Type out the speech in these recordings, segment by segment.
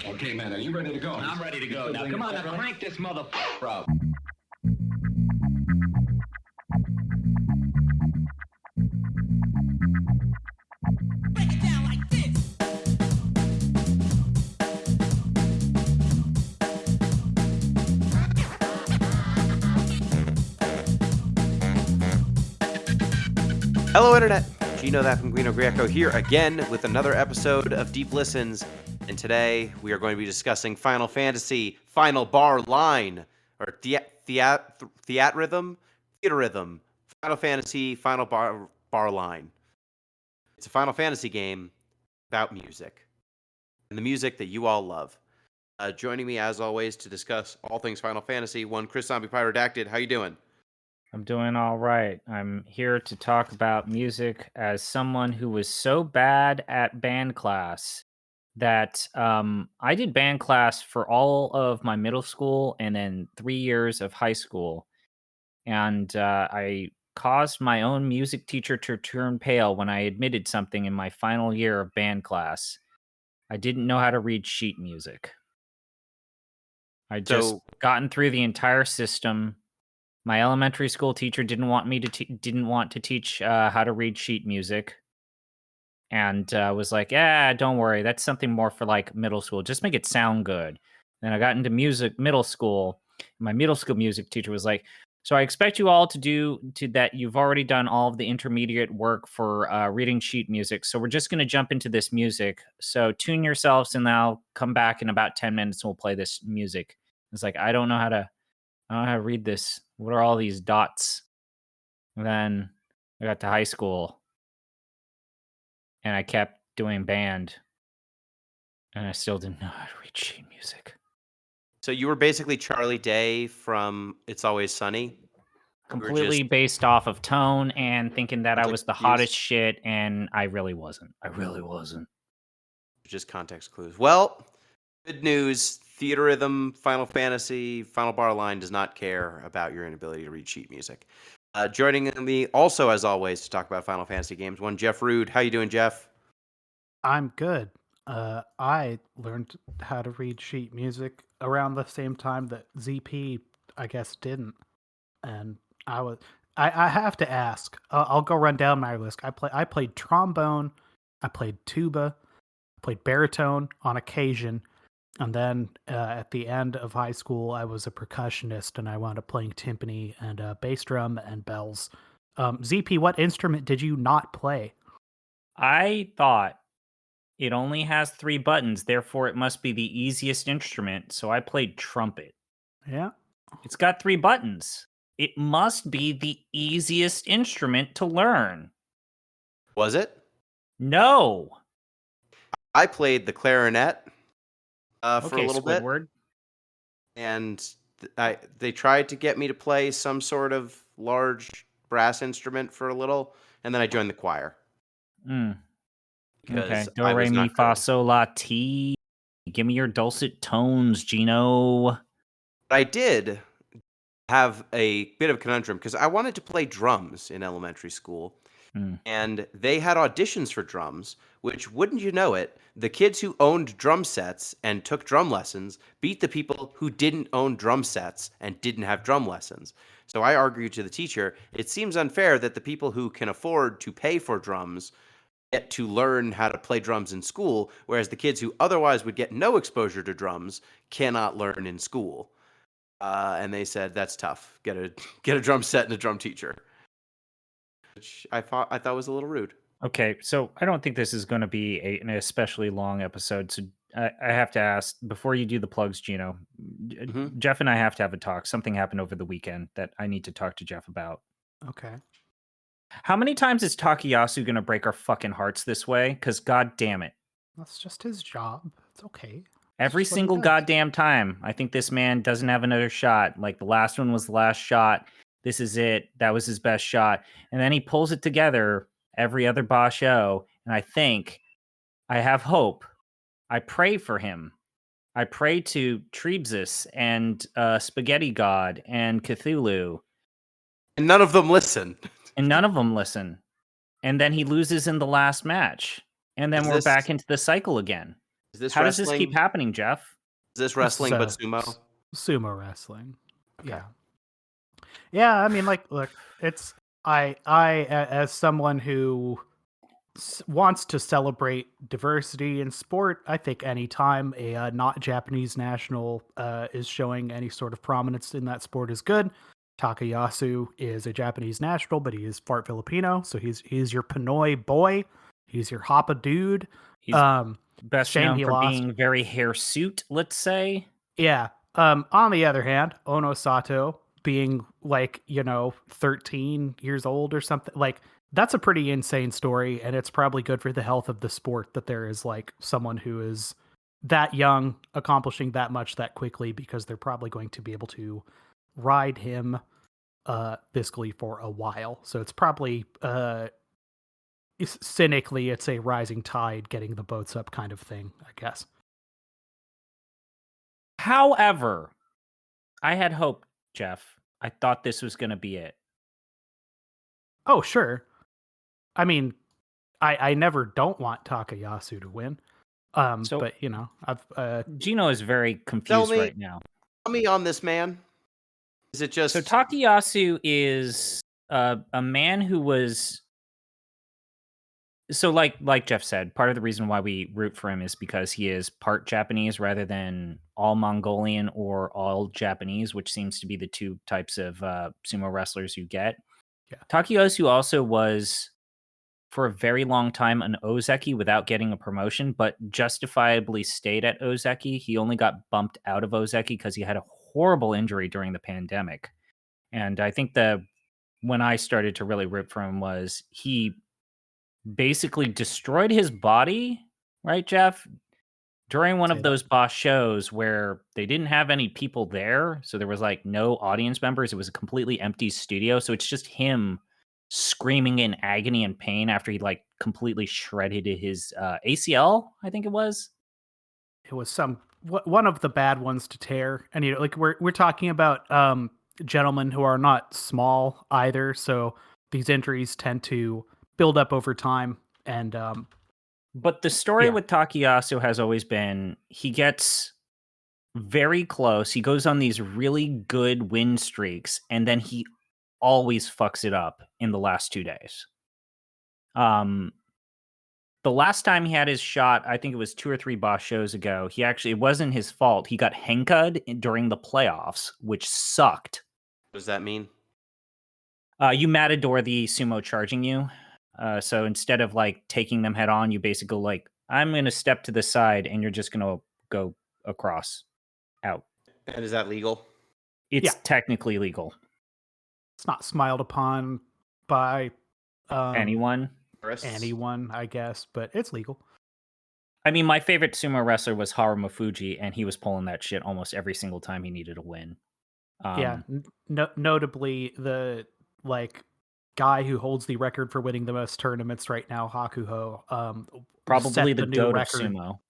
Okay, man, are you ready to go? I'm ready to go. Now, come on, now crank this motherfucker up. Break it down like this. Hello, Internet. Gino, that from Guino Greco here again with another episode of Deep Listens. And today we are going to be discussing Final Fantasy Final Bar Line, or Theatrhythm, Final Fantasy Final Bar Line. It's a Final Fantasy game about music, and the music that you all love. Joining me, as always, to discuss all things Final Fantasy, one Chris ZombiePie Redacted. How you doing? I'm doing all right. I'm here to talk about music as someone who was so bad at band class that I did band class for all of my middle school and then 3 years of high school. And I caused my own music teacher to turn pale when I admitted something in my final year of band class. I didn't know how to read sheet music. I just gotten through the entire system. My elementary school teacher didn't want me to teach how to read sheet music, and was like, "Yeah, don't worry, that's something more for like middle school. Just make it sound good." Then I got into middle school. My middle school music teacher was like, "So I expect you all to do to that. You've already done all of the intermediate work for reading sheet music. So we're just going to jump into this music. So tune yourselves, and I'll come back in about 10 minutes and we'll play this music." It's like I don't know how to read this. What are all these dots? And then I got to high school and I kept doing band and I still didn't know how to read sheet music. So you were basically Charlie Day from It's Always Sunny? Completely based off of tone and thinking that I was the hottest Context shit, and I really wasn't. Just context clues. Well, good news. Theatrhythm Final Fantasy Final Bar Line does not care about your inability to read sheet music. Joining me also, as always, to talk about Final Fantasy games, one Jeff Rud. How you doing, Jeff? I'm good. I learned how to read sheet music around the same time that ZP, I guess, didn't. And I have to ask. I'll go run down my list. I played trombone, I played tuba, I played baritone on occasion, and then at the end of high school, I was a percussionist, and I wound up playing timpani and bass drum and bells. ZP, what instrument did you not play? I thought it only has 3 buttons, therefore it must be the easiest instrument, so I played trumpet. Yeah. It's got 3 buttons. It must be the easiest instrument to learn. Was it? No. I played the clarinet for a little Squidward. bit. And they tried to get me to play some sort of large brass instrument for a little, and then I joined the choir. Okay. Do, re, mi, fa, sol, la, ti. Give me your dulcet tones, Gino. But I did have a bit of a conundrum because I wanted to play drums in elementary school. And they had auditions for drums, which, wouldn't you know it, the kids who owned drum sets and took drum lessons beat the people who didn't own drum sets and didn't have drum lessons. So I argued to the teacher, it seems unfair that the people who can afford to pay for drums get to learn how to play drums in school, whereas the kids who otherwise would get no exposure to drums cannot learn in school. And they said, that's tough. Get a drum set and a drum teacher. Which I thought was a little rude. Okay, so I don't think this is going to be an especially long episode. So I have to ask, before you do the plugs, Gino, Jeff and I have to have a talk. Something happened over the weekend that I need to talk to Jeff about. Okay. How many times is Takayasu going to break our fucking hearts this way? Because god damn it. That's just his job. It's okay. Every single goddamn time. I think this man doesn't have another shot. Like the last one was the last shot. This is it. That was his best shot. And then he pulls it together every other boss show. And I have hope. I pray for him. I pray to Trebsis and Spaghetti God and Cthulhu. And none of them listen. And then he loses in the last match. And then we're back into the cycle again. Is this How does this keep wrestling? happening, Jeff? Is this wrestling but sumo? Sumo wrestling. Okay. Yeah. Yeah, I mean, like, look, it's as someone who wants to celebrate diversity in sport, I think anytime a not Japanese national is showing any sort of prominence in that sport is good. Takayasu is a Japanese national, but he is part Filipino, so he's your Pinoy boy. He's your Hapa dude. He's best shame known he for lost. being very hirsute, let's say. Yeah. On the other hand, Ono Sato being like, 13 years old or something, like that's a pretty insane story, and it's probably good for the health of the sport that there is like someone who is that young accomplishing that much that quickly, because they're probably going to be able to ride him fiscally for a while. So it's probably cynically, it's a rising tide getting the boats up kind of thing, I guess. However, I had hope, Jeff. I thought this was going to be it. Oh, sure. I mean, I never don't want Takayasu to win. But I've Gino is very confused right now. Tell me on this man. Is it just So Takayasu is a man who was like Jeff said, part of the reason why we root for him is because he is part Japanese rather than all Mongolian or all Japanese, which seems to be the two types of sumo wrestlers you get. Yeah. Takayasu also was, for a very long time, an Ozeki without getting a promotion, but justifiably stayed at Ozeki. He only got bumped out of Ozeki because he had a horrible injury during the pandemic. And I think when I started to really root for him was he basically destroyed his body, right, Jeff? During one of those boss shows where they didn't have any people there, so there was like no audience members. It was a completely empty studio, so it's just him screaming in agony and pain after he like completely shredded his ACL, I think it was. It was one of the bad ones to tear, and like we're talking about gentlemen who are not small either, so these injuries tend to build up over time. And but the story with Takayasu has always been he gets very close. He goes on these really good win streaks, and then he always fucks it up in the last 2 days. The last time he had his shot, I think it was 2 or 3 boss shows ago. It wasn't his fault. He got henka'd during the playoffs, which sucked. What does that mean? You matador the sumo charging you. So instead of like taking them head on, you basically like, I'm going to step to the side and you're just going to go across out. And is that legal? It's technically legal. It's not smiled upon by anyone, I guess, but it's legal. I mean, my favorite sumo wrestler was Harumo Fuji, and he was pulling that shit almost every single time he needed a win. Notably the like guy who holds the record for winning the most tournaments right now, Hakuho, probably the new record. Of sumo.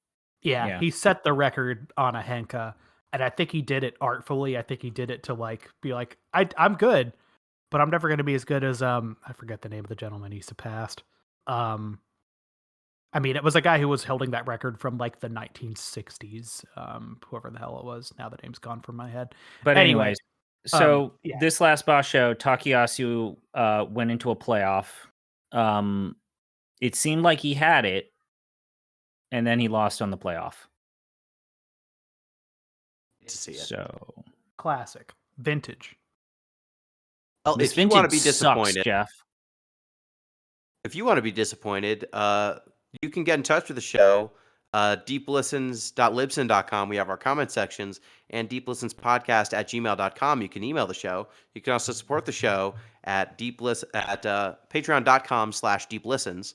Yeah, he set the record on a henka, and I think he did it artfully. I think he did it to like be like, I'm good, but I'm never going to be as good as I forget the name of the gentleman he surpassed. I mean, it was a guy who was holding that record from like the 1960s. Whoever the hell it was. Now the name's gone from my head. But anyways, so this last boss show, Takayasu went into a playoff. It seemed like he had it, and then he lost on the playoff. To see it. So classic, vintage. Well, if you want to be disappointed, sucks, Jeff. If you want to be disappointed, you can get in touch with the show. deeplistens.libsyn.com. We have our comment sections, and deeplistenspodcast@gmail.com. You can email the show. You can also support the show at patreon.com/deeplistens.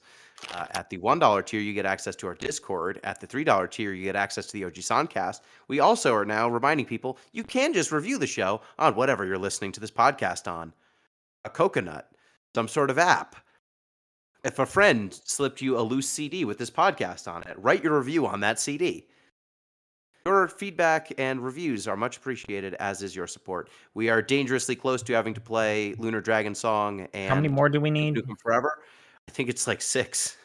At the $1 tier, you get access to our Discord. At the $3 tier, you get access to the OG Soundcast. We also are now reminding people you can just review the show on whatever you're listening to this podcast on. A coconut, some sort of app. If a friend slipped you a loose CD with this podcast on it, write your review on that CD. Your feedback and reviews are much appreciated, as is your support. We are dangerously close to having to play Lunar Dragon Song and how many more do we need? Nukem Forever. I think it's like 6.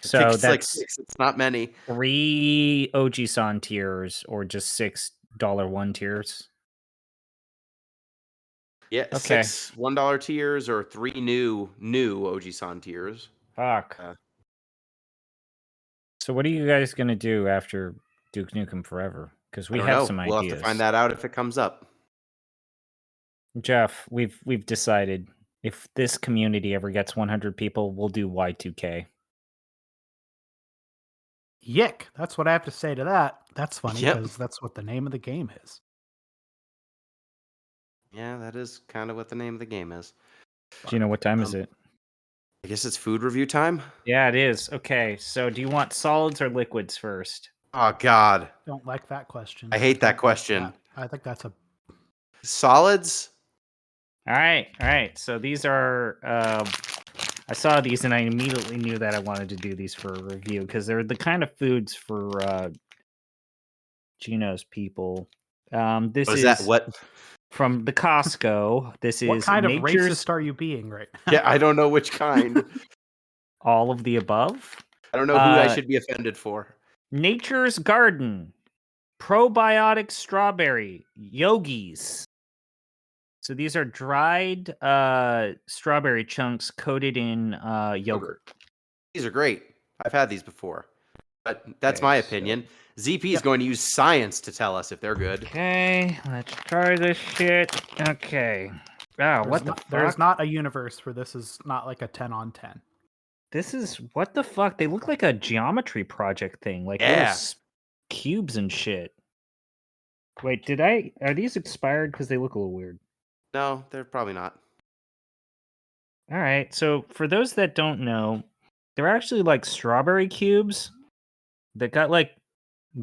I So think it's like that's 6. It's not many. 3 Oji-san tiers or just $6 tiers. Yeah, Okay. 6 $1 tiers or 3 new Oji-san tiers. Fuck. Uh, So what are you guys gonna do after Duke Nukem Forever? Because I we don't have know. some We'll have to ideas. find that out if it comes up. Jeff, we've decided if this community ever gets 100 people, we'll do Y2K. Yick. That's what I have to say to that. That's funny Yep. because that's what the name of the game is. Yeah, that is kind of what the name of the game is. Gino, what time is it? I guess it's food review time. Yeah, it is. Okay, so do you want solids or liquids first? Oh God, Don't like that question. I hate that don't like question. I think that's a Solids? All right. So these are. I saw these and I immediately knew that I wanted to do these for a review because they're the kind of foods for Gino's people. This What is is that? What? from the Costco. This what is kind of Nature's racist are you being right now? Yeah, I don't know which kind. all of the above. I don't know who I should be offended for. Nature's Garden, probiotic strawberry, yogis. So these are dried strawberry chunks coated in yogurt. These are great. I've had these before, but that's Okay, my so- opinion. ZP is going to use science to tell us if they're good. Okay, let's try this shit. Okay. Wow, what the fuck? There's not a universe where this is not like a 10 on 10. This is what the fuck? They look like a geometry project thing, like Yeah. little cubes and shit. Wait, are these expired? Because they look a little weird. No, they're probably not. All right, so for those that don't know, they're actually like strawberry cubes that got like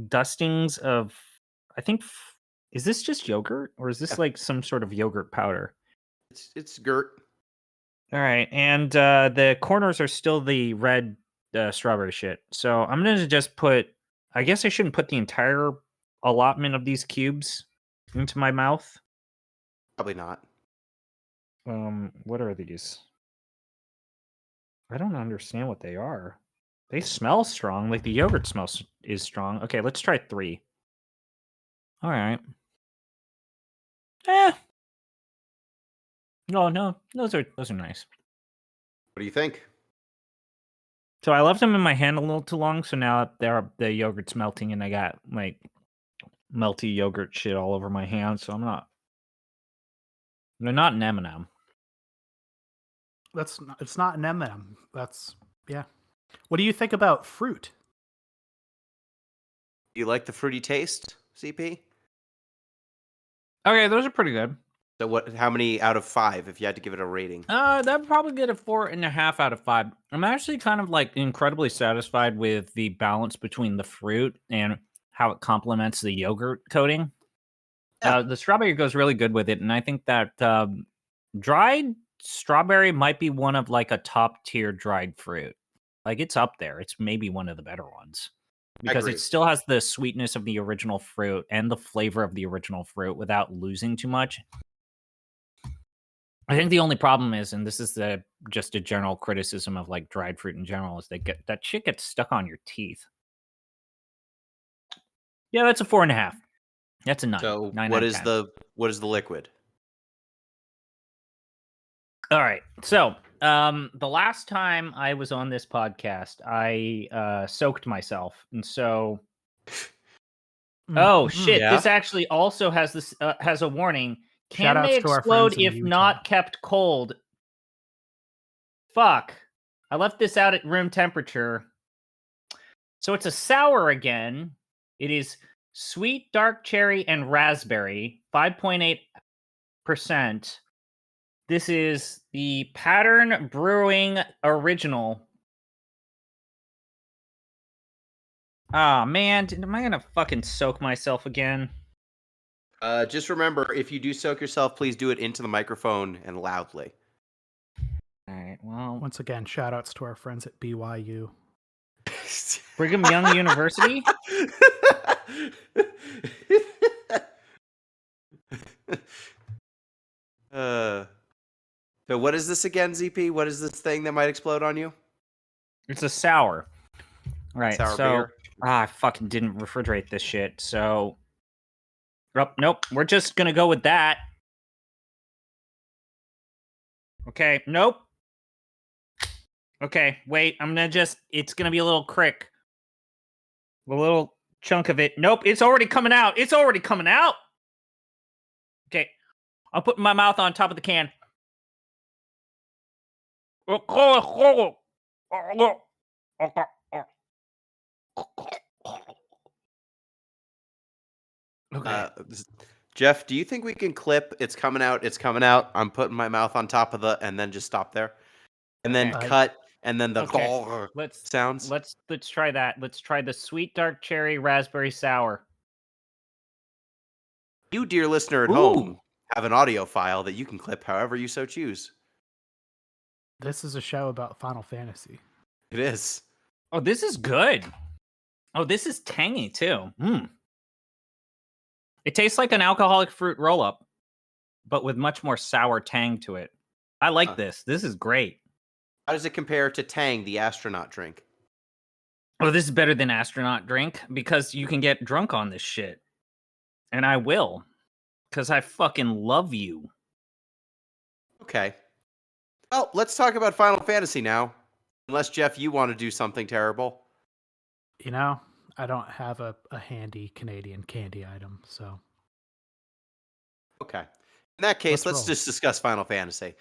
dustings of, I think, is this just yogurt or is this like some sort of yogurt powder? It's Gert. All right, and the corners are still the red strawberry shit. So I'm gonna just put. I guess I shouldn't put the entire allotment of these cubes into my mouth. Probably not. What are these? I don't understand what they are. They smell strong, like the yogurt is strong. Okay, let's try 3. All right. No, those are nice. What do you think? So I left them in my hand a little too long, so now the yogurt's melting, and I got like melty yogurt shit all over my hands. So they're not an M&M. It's not an M&M. That's yeah. What do you think about fruit? Do you like the fruity taste, CP? Okay, those are pretty good. So what? How many out of 5 if you had to give it a rating? That'd probably get a 4.5 out of 5. I'm actually kind of like incredibly satisfied with the balance between the fruit and how it complements the yogurt coating. Yeah. The strawberry goes really good with it, and I think that dried strawberry might be one of like a top tier dried fruit. Like it's up there. It's maybe one of the better ones because agree. it still has the sweetness of the original fruit and the flavor of the original fruit without losing too much. I think the only problem is, and this is just a general criticism of like dried fruit in general, is that shit gets stuck on your teeth. Yeah, that's a 4.5. That's a 9. So 9 what out of is 10. the liquid? All right. So the last time I was on this podcast, I soaked myself, and so oh shit, Yeah. this actually also has this has a warning. Can Shout-outs they to our explode friends in if Utah. not kept cold? Fuck. I left this out at room temperature. So it's a sour again. It is sweet, dark cherry, and raspberry, 5.8%. This is the Pattern Brewing Original. Ah, man, am I gonna fucking soak myself again? Just remember, if you do soak yourself, please do it into the microphone and loudly. All right, well, Once again, shout outs to our friends at BYU. Brigham Young University? So what is this again, ZP? What is this thing that might explode on you? It's a sour. Right. Sour So beer. I fucking didn't refrigerate this shit. So nope. We're just gonna go with that. Okay. Nope. Okay. Wait. It's gonna be a little crick. A little chunk of it. Nope. It's already coming out. It's already coming out. Okay. I'm putting my mouth on top of the can. Okay. Jeff, do you think we can clip "It's coming out, it's coming out"? I'm putting my mouth on top of and then just stop there, and then Okay. cut, and then the Okay. sounds. Let's try that. Let's try the sweet dark cherry raspberry sour. You, dear listener at Ooh. home, have an audio file that you can clip however you so choose. This is a show about Final Fantasy. It is. Oh, this is good. Oh, this is tangy too. It tastes like an alcoholic fruit roll-up, but with much more sour tang to it. I like this. This is great. How does it compare to Tang, the astronaut drink? Oh, this is better than astronaut drink because you can get drunk on this shit. And I will. Because I fucking love you. Okay. Well, let's talk about Final Fantasy now. Unless, Jeff, you want to do something terrible. You know, I don't have a handy Canadian candy item, so. Okay. In that case, let's roll. just discuss Final Fantasy.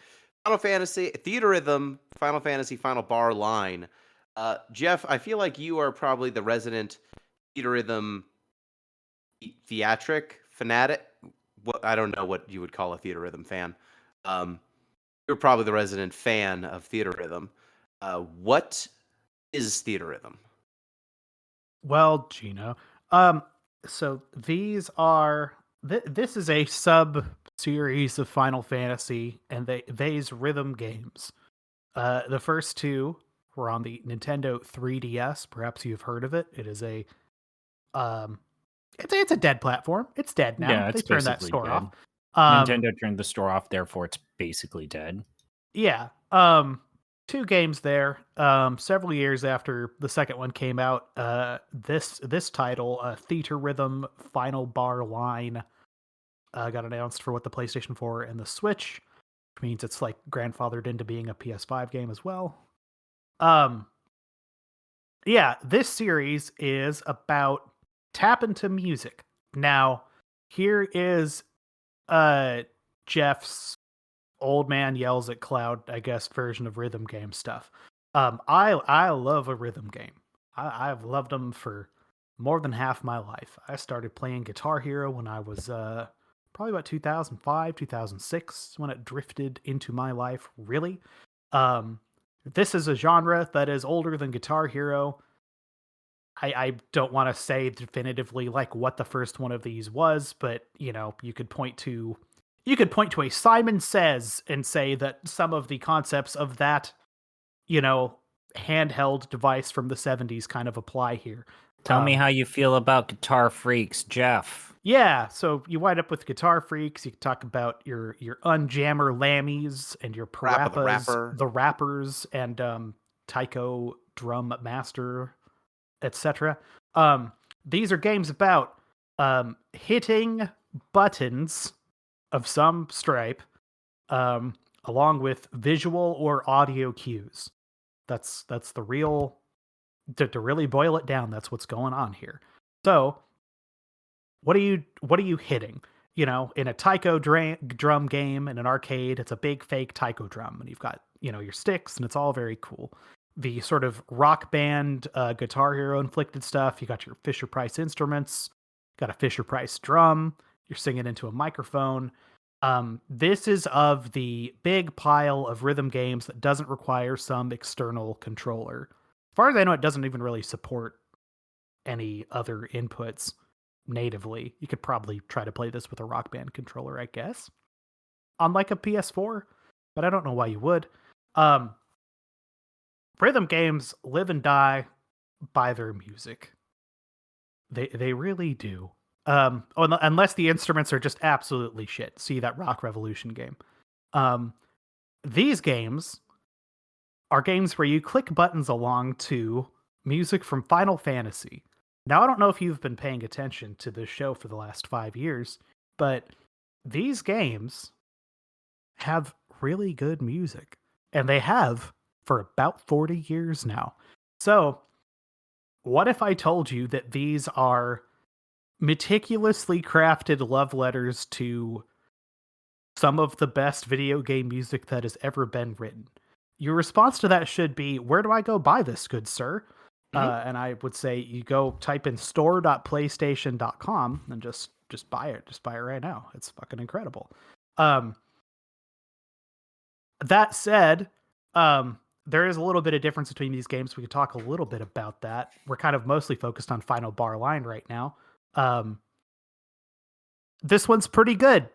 Final Fantasy, Theatrhythm, Final Fantasy Final Bar Line. Jeff, I feel like you are probably the resident Theatrhythm theatric fanatic. I don't know what you would call a Theatrhythm fan. You're probably the resident fan of Theatrhythm. What is Theatrhythm? Well, Gino. So these are this is a sub series of Final Fantasy, and they's rhythm games. The first two were on the Nintendo 3DS. Perhaps you've heard of it. It is a it's a dead platform. It's dead now. Yeah, They it's turned that basically store dead. off. Nintendo turned the store off, therefore it's basically dead. Yeah. Two games there. Several years after the second one came out, this title, Theatrhythm Final Bar Line, got announced for what the PlayStation 4 and the Switch, which means it's like grandfathered into being a PS5 game as well. Yeah, this series is about tap into music. Now, here is Jeff's old man yells at cloud, I guess, version of rhythm game stuff. I love a rhythm game. I've loved them for more than half my life. I started playing Guitar Hero when I was probably about 2005, 2006 when it drifted into my life, really. This is a genre that is older than Guitar Hero. I don't want to say definitively like what the first one of these was, but you know, you could point to a Simon Says and say that some of the concepts of that, you know, handheld device from the 70s kind of apply here. Tell me how you feel about Guitar Freaks, Jeff. Yeah, so you wind up with Guitar Freaks. You can talk about your Unjammer Lammies and your Parappas, the Rappers, and Taiko Drum Master, etc. These are games about hitting buttons of some stripe, along with visual or audio cues. That's the real, to really boil it down, that's what's going on here. So, what are you hitting? You know, in a taiko drum game in an arcade, it's a big fake taiko drum, and you've got, you know, your sticks, and it's all very cool. The sort of rock band Guitar Hero inflicted stuff, you got your Fisher-Price instruments, got a Fisher-Price drum, you're singing into a microphone. This is of the big pile of rhythm games that doesn't require some external controller. As far as I know, it doesn't even really support any other inputs natively. You could probably try to play this with a Rock Band controller, I guess, on like a PS4, but I don't know why you would. Rhythm games live and die by their music. They really do. Unless the instruments are just absolutely shit. See that Rock Revolution game. These games are games where you click buttons along to music from Final Fantasy. Now, I don't know if you've been paying attention to this show for the last 5 years, but these games have really good music, and they have for about 40 years now. So, what if I told you that these are meticulously crafted love letters to some of the best video game music that has ever been written? Your response to that should be, where do I go buy this, good sir? And I would say you go type in store.playstation.com and just buy it. Just buy it right now. It's fucking incredible. That said, there is a little bit of difference between these games. We could talk a little bit about that. We're kind of mostly focused on Final Bar Line right now. This one's pretty good.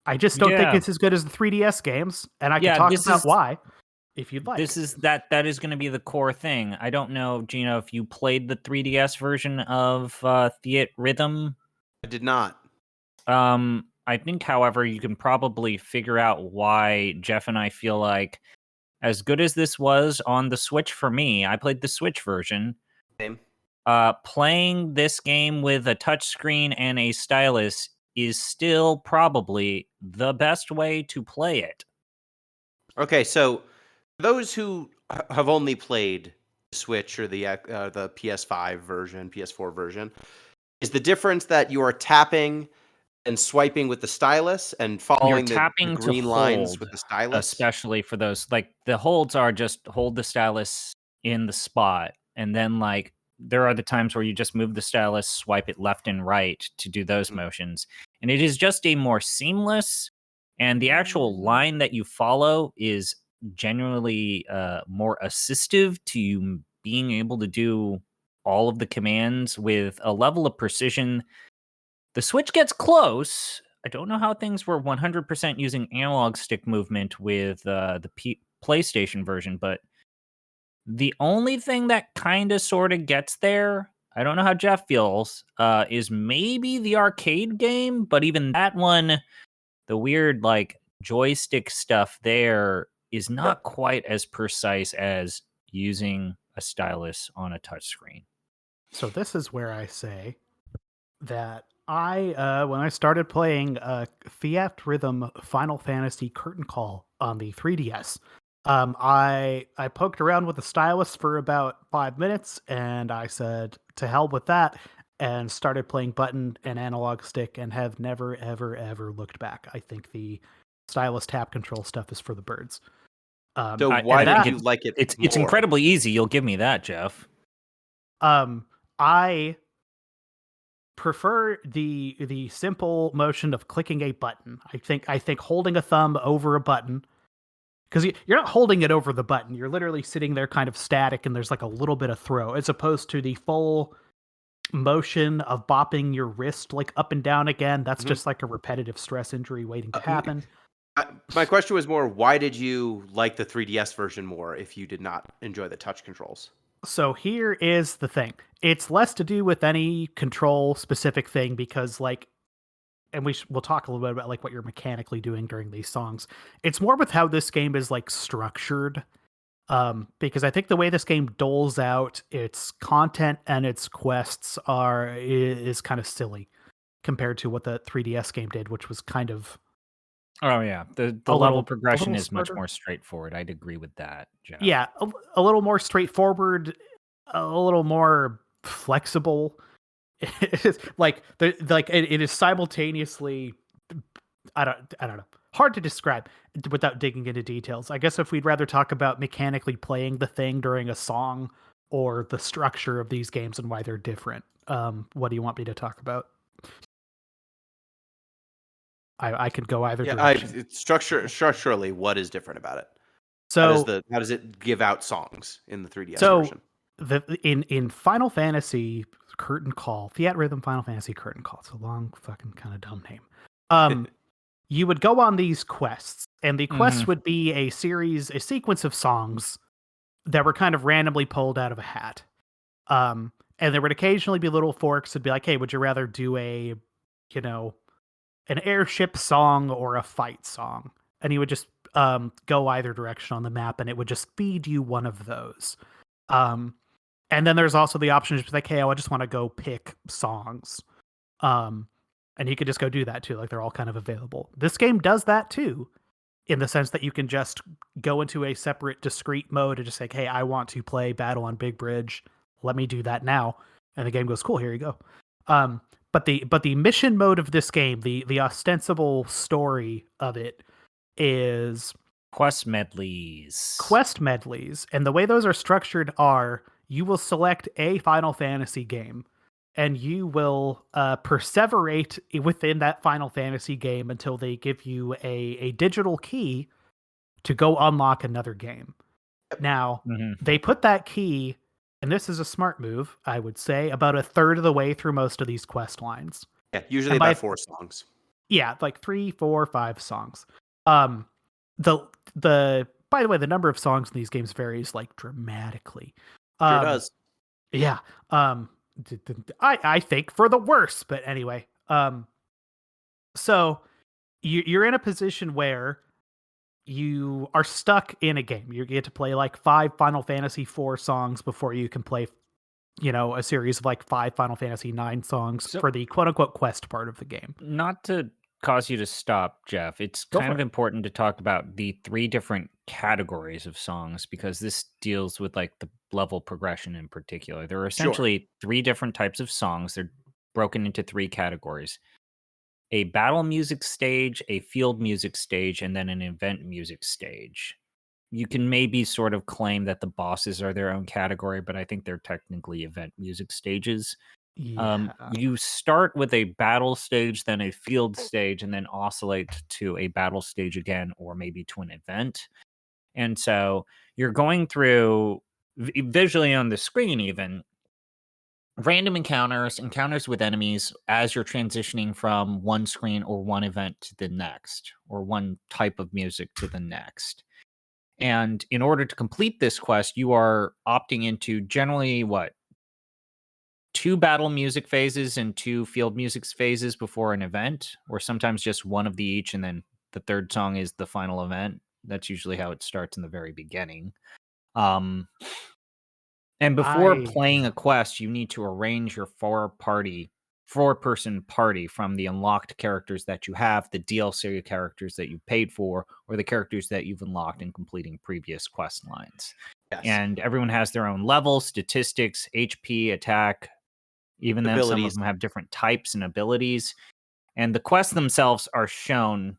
I just don't think it's as good as the 3DS games, and I can talk about why if you'd like. This is that is going to be the core thing. I don't know, Gino, if you played the 3DS version of Theatrhythm. I did not. I think, however, you can probably figure out why Jeff and I feel like, as good as this was on the Switch for me, I played the Switch version. Same. Playing this game with a touchscreen and a stylus is still probably the best way to play it. Okay, so those who have only played Switch or the PS5 version, PS4 version, is the difference that you are tapping and swiping with the stylus and following the green lines with the stylus? Especially for those, like, the holds are just hold the stylus in the spot, and then, like, there are the times where you just move the stylus, swipe it left and right to do those motions. And it is just a more seamless, and the actual line that you follow is genuinely more assistive to you being able to do all of the commands with a level of precision. The Switch gets close. I don't know how things were 100% using analog stick movement with the PlayStation version, but the only thing that kind of sort of gets there, I don't know how Jeff feels, is maybe the arcade game, but even that one, the weird, like, joystick stuff there is not quite as precise as using a stylus on a touchscreen. So this is where I say that when I started playing Theatrhythm Final Fantasy Curtain Call on the 3DS, I poked around with the stylus for about 5 minutes, and I said, to hell with that, and started playing button and analog stick, and have never, ever, ever looked back. I think the stylus tap control stuff is for the birds. So why did you like it? It's incredibly easy. You'll give me that, Jeff. I prefer the simple motion of clicking a button. I think holding a thumb over a button, because you're not holding it over the button. You're literally sitting there kind of static, and there's like a little bit of throw, as opposed to the full motion of bopping your wrist like up and down again. That's just like a repetitive stress injury waiting to happen. My question was more, why did you like the 3DS version more if you did not enjoy the touch controls? So here is the thing. It's less to do with any control specific thing, because like, and we'll talk a little bit about like what you're mechanically doing during these songs. It's more with how this game is like structured. Because I think the way this game doles out its content and its quests is kind of silly compared to what the 3DS game did, which was kind of... Oh yeah, the level progression is much more straightforward. I'd agree with that, Jeff. Yeah, a little more straightforward, a little more flexible. It's like it is simultaneously, I don't know, hard to describe without digging into details. I guess if we'd rather talk about mechanically playing the thing during a song or the structure of these games and why they're different, what do you want me to talk about? I could go either direction. Structurally, what is different about it? So how does it give out songs in the 3DS version? In Final Fantasy Curtain Call, Theatrhythm Final Fantasy Curtain Call. It's a long fucking kind of dumb name. You would go on these quests, and the quests would be a sequence of songs that were kind of randomly pulled out of a hat. And there would occasionally be little forks that'd be like, hey, would you rather do an airship song or a fight song? And you would just go either direction on the map, and it would just feed you one of those. And then there's also the option to be like, hey, I just want to go pick songs. And you could just go do that too. Like they're all kind of available. This game does that too, in the sense that you can just go into a separate discrete mode and just say, hey, I want to play Battle on Big Bridge. Let me do that now. And the game goes, cool, here you go. But the mission mode of this game, the ostensible story of it is Quest medleys. And the way those are structured are you will select a Final Fantasy game and you will perseverate within that Final Fantasy game until they give you a digital key to go unlock another game. Now, they put that key, and this is a smart move, I would say, about a third of the way through most of these quest lines. Yeah, usually about 4 songs. Yeah, like 3, 4, 5 songs. The by the way, the number of songs in these games varies like dramatically. Sure does. Yeah. I think for the worse, but anyway. So you're in a position where you are stuck in a game. You get to play like 5 Final Fantasy 4 songs before you can play, a series of like 5 Final Fantasy 9 songs for the quote unquote quest part of the game. Not to cause you to stop, Jeff, it's kind of important to talk about the 3 different categories of songs, because this deals with like the level progression in particular. There are essentially 3 different types of songs. They're broken into 3 categories: a battle music stage, a field music stage, and then an event music stage. You can maybe sort of claim that the bosses are their own category, but I think they're technically event music stages. Yeah. You start with a battle stage, then a field stage, and then oscillate to a battle stage again, or maybe to an event. And so you're going through visually on the screen, even random encounters with enemies as you're transitioning from one screen or one event to the next, or one type of music to the next. And in order to complete this quest, you are opting into generally 2 battle music phases and 2 field music phases before an event, or sometimes just one of the each, and then the third song is the final event. That's usually how it starts in the very beginning. And before playing a quest, you need to arrange your 4-person party from the unlocked characters that you have, the DLC characters that you paid for, or the characters that you've unlocked in completing previous quest lines. Yes. And everyone has their own level, statistics, HP, attack, even though some of them have different types and abilities. And the quests themselves are shown...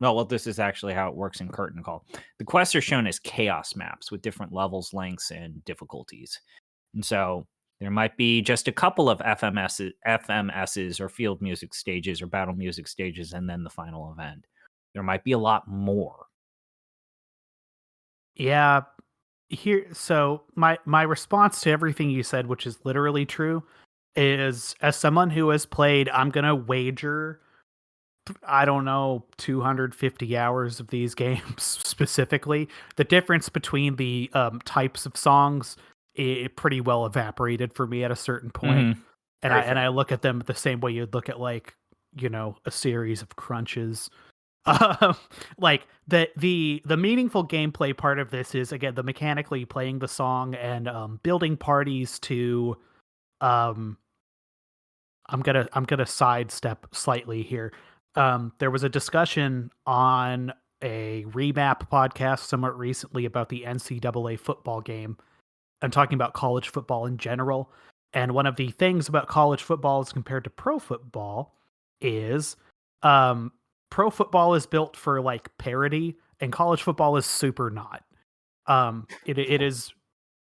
Well, this is actually how it works in Curtain Call. The quests are shown as chaos maps with different levels, lengths, and difficulties. And so there might be just a couple of FMSs or field music stages or battle music stages, and then the final event. There might be a lot more. Yeah. So my response to everything you said, which is literally true, is as someone who has played, I'm going to wager, I don't know, 250 hours of these games specifically, the difference between the types of songs, it pretty well evaporated for me at a certain point. And I look at them the same way you'd look at like, a series of crunches. Like the meaningful gameplay part of this is, again, the mechanically playing the song and building parties to I'm gonna sidestep slightly here. There was a discussion on a Remap podcast somewhat recently about the NCAA football game and talking about college football in general. And one of the things about college football as compared to pro football is pro football is built for like parity, and college football is super not. It is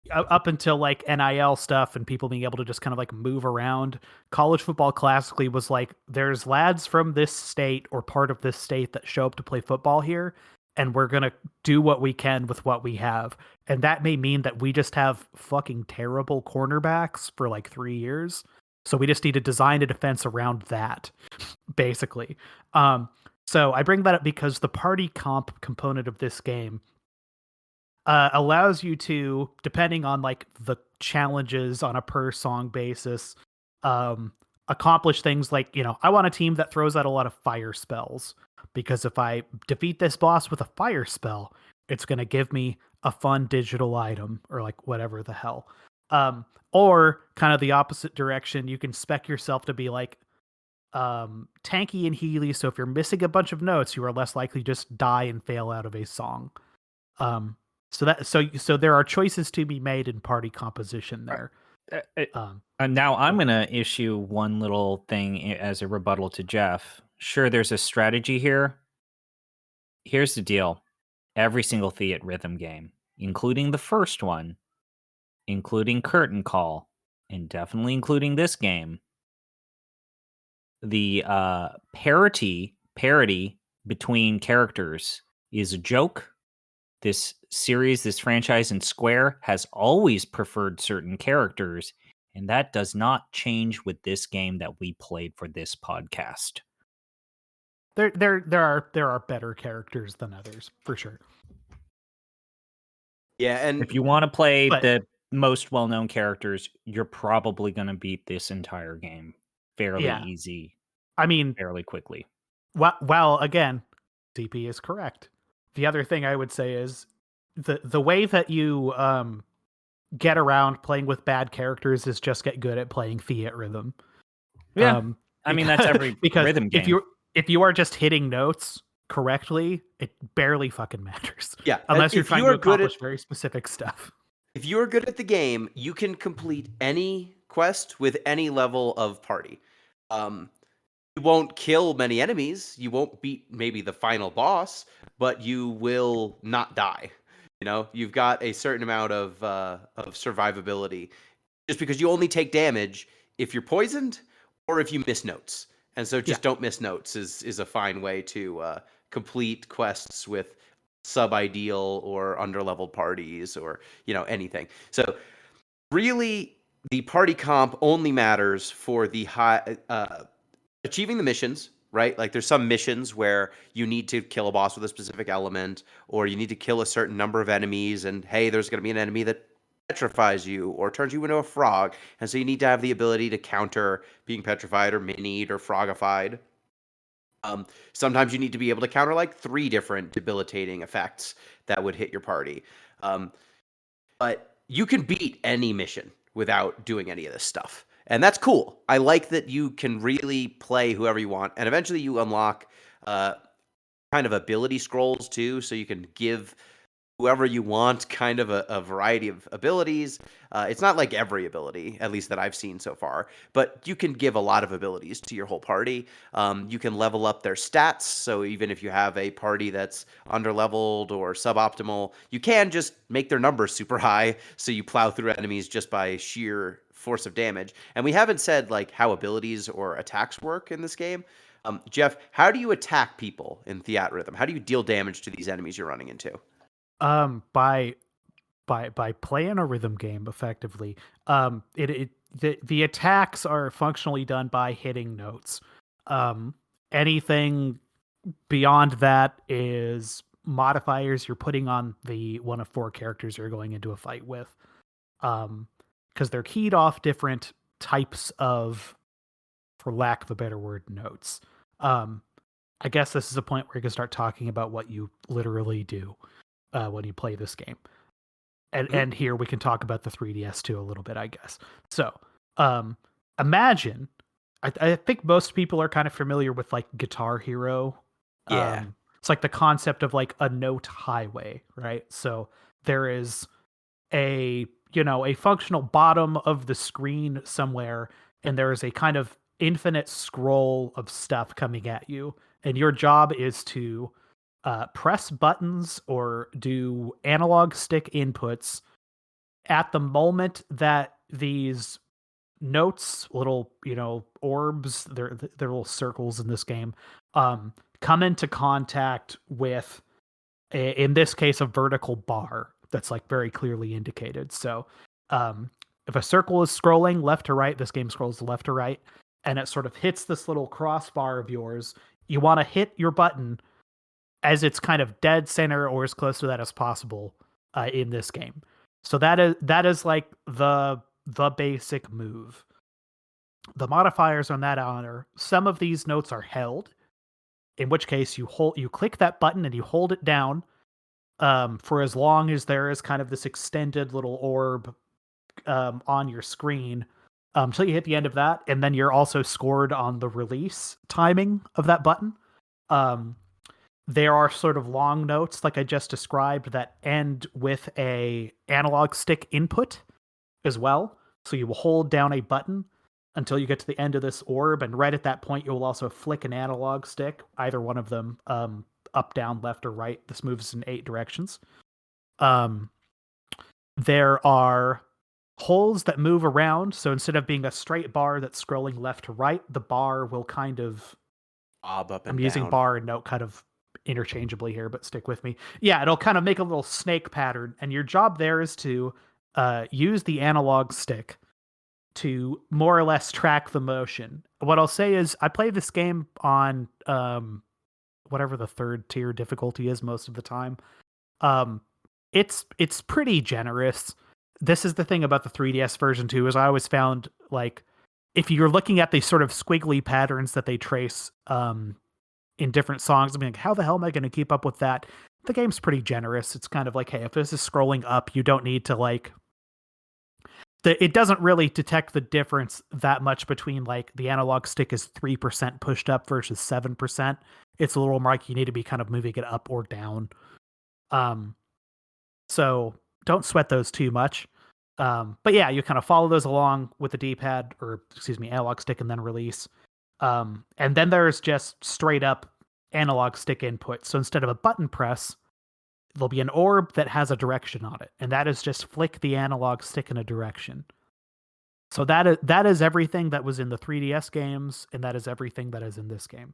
up until like NIL stuff and people being able to just kind of like move around. College football classically was like, there's lads from this state or part of this state that show up to play football here, and we're going to do what we can with what we have. And that may mean that we just have fucking terrible cornerbacks for like 3 years. So we just need to design a defense around that, basically. So I bring that up because the party comp component of this game allows you to, depending on like the challenges on a per song basis, accomplish things like, I want a team that throws out a lot of fire spells, because if I defeat this boss with a fire spell, it's going to give me a fun digital item or like whatever the hell. Or kind of the opposite direction, you can spec yourself to be like tanky and healy, so if you're missing a bunch of notes, you are less likely to just die and fail out of a song. So there are choices to be made in party composition there. And now I'm going to issue one little thing as a rebuttal to Jeff. Sure, there's a strategy here. Here's the deal. Every single Theatrhythm game, including the first one, including Curtain Call, and definitely including this game, the parity between characters is a joke. This series, this franchise, and Square has always preferred certain characters, and that does not change with this game that we played for this podcast. There are better characters than others, for sure. Yeah, and if you want to play the most well-known characters, you're probably going to beat this entire game fairly easy. I mean, fairly quickly. Well, again, DP is correct. The other thing I would say is the way that you get around playing with bad characters is just get good at playing Theatrhythm. Yeah, I mean that's every rhythm game. If you are just hitting notes correctly, it barely fucking matters. Yeah, unless you're trying to accomplish very specific stuff. If you are good at the game, you can complete any quest with any level of party. You won't kill many enemies. You won't beat maybe the final boss, but you will not die. You know, you've got a certain amount of survivability, just because you only take damage if you're poisoned or if you miss notes. And so just don't miss notes is a fine way to complete quests with sub-ideal or under-leveled parties or, anything. So really, the party comp only matters for the high achieving the missions, right? Like there's some missions where you need to kill a boss with a specific element, or you need to kill a certain number of enemies, and hey, there's going to be an enemy that petrifies you or turns you into a frog, and so you need to have the ability to counter being petrified or minied or frogified. Sometimes you need to be able to counter like 3 different debilitating effects that would hit your party. But you can beat any mission without doing any of this stuff. And that's cool. I like that you can really play whoever you want. And eventually you unlock kind of ability scrolls too, so you can give whoever you want kind of a variety of abilities. It's not like every ability, at least that I've seen so far, but you can give a lot of abilities to your whole party. You can level up their stats, so even if you have a party that's underleveled or suboptimal, you can just make their numbers super high, so you plow through enemies just by sheer force of damage. And we haven't said like how abilities or attacks work in this game. Jeff, how do you attack people in Theatrhythm? How do you deal damage to these enemies you're running into? By playing a rhythm game effectively. The attacks are functionally done by hitting notes. Anything beyond that is modifiers you're putting on the one of 4 characters you're going into a fight with. Because they're keyed off different types of, for lack of a better word, notes. I guess this is a point where you can start talking about what you literally do when you play this game. And here we can talk about the 3DS too a little bit, I guess. So imagine, I think most people are kind of familiar with like Guitar Hero. Yeah. It's like the concept of like a note highway, right? So there is a functional bottom of the screen somewhere, and there is a kind of infinite scroll of stuff coming at you. And your job is to press buttons or do analog stick inputs at the moment that these notes, little orbs, they're little circles in this game, come into contact with in this case a vertical bar that's like very clearly indicated. So if a circle is scrolling left to right, this game scrolls left to right, and it sort of hits this little crossbar of yours. You want to hit your button as it's kind of dead center or as close to that as possible in this game. So that is like the basic move. The modifiers on that are some of these notes are held, in which case you click that button and you hold it down for as long as there is kind of this extended little orb on your screen until you hit the end of that, and then you're also scored on the release timing of that button. There are sort of long notes, like I just described, that end with a analog stick input as well. So you will hold down a button until you get to the end of this orb, and right at that point, you will also flick an analog stick, either one of them, up, down, left, or right. This moves in 8 directions. There are holes that move around, so instead of being a straight bar that's scrolling left to right, the bar will kind of... Up and I'm using down. bar and note kind of interchangeably here, but stick with me. Yeah, it'll kind of make a little snake pattern, and your job there is to use the analog stick to more or less track the motion. What I'll say is I play this game on whatever the 3rd tier difficulty is most of the time. It's pretty generous. This is the thing about the 3DS version too, is I always found, like, if you're looking at the sort of squiggly patterns that they trace in different songs, I'm like, how the hell am I going to keep up with that? The game's pretty generous. It's kind of like, hey, if this is scrolling up, you don't need to, like... It doesn't really detect the difference that much between, like, the analog stick is 3% pushed up versus 7%. It's a little more like you need to be kind of moving it up or down. So don't sweat those too much. But yeah, you kind of follow those along with the D-pad, or excuse me, analog stick, and then release. And then there's just straight up analog stick input. So instead of a button press, there'll be an orb that has a direction on it, and that is just flick the analog stick in a direction. So that is everything that was in the 3DS games, and that is everything that is in this game.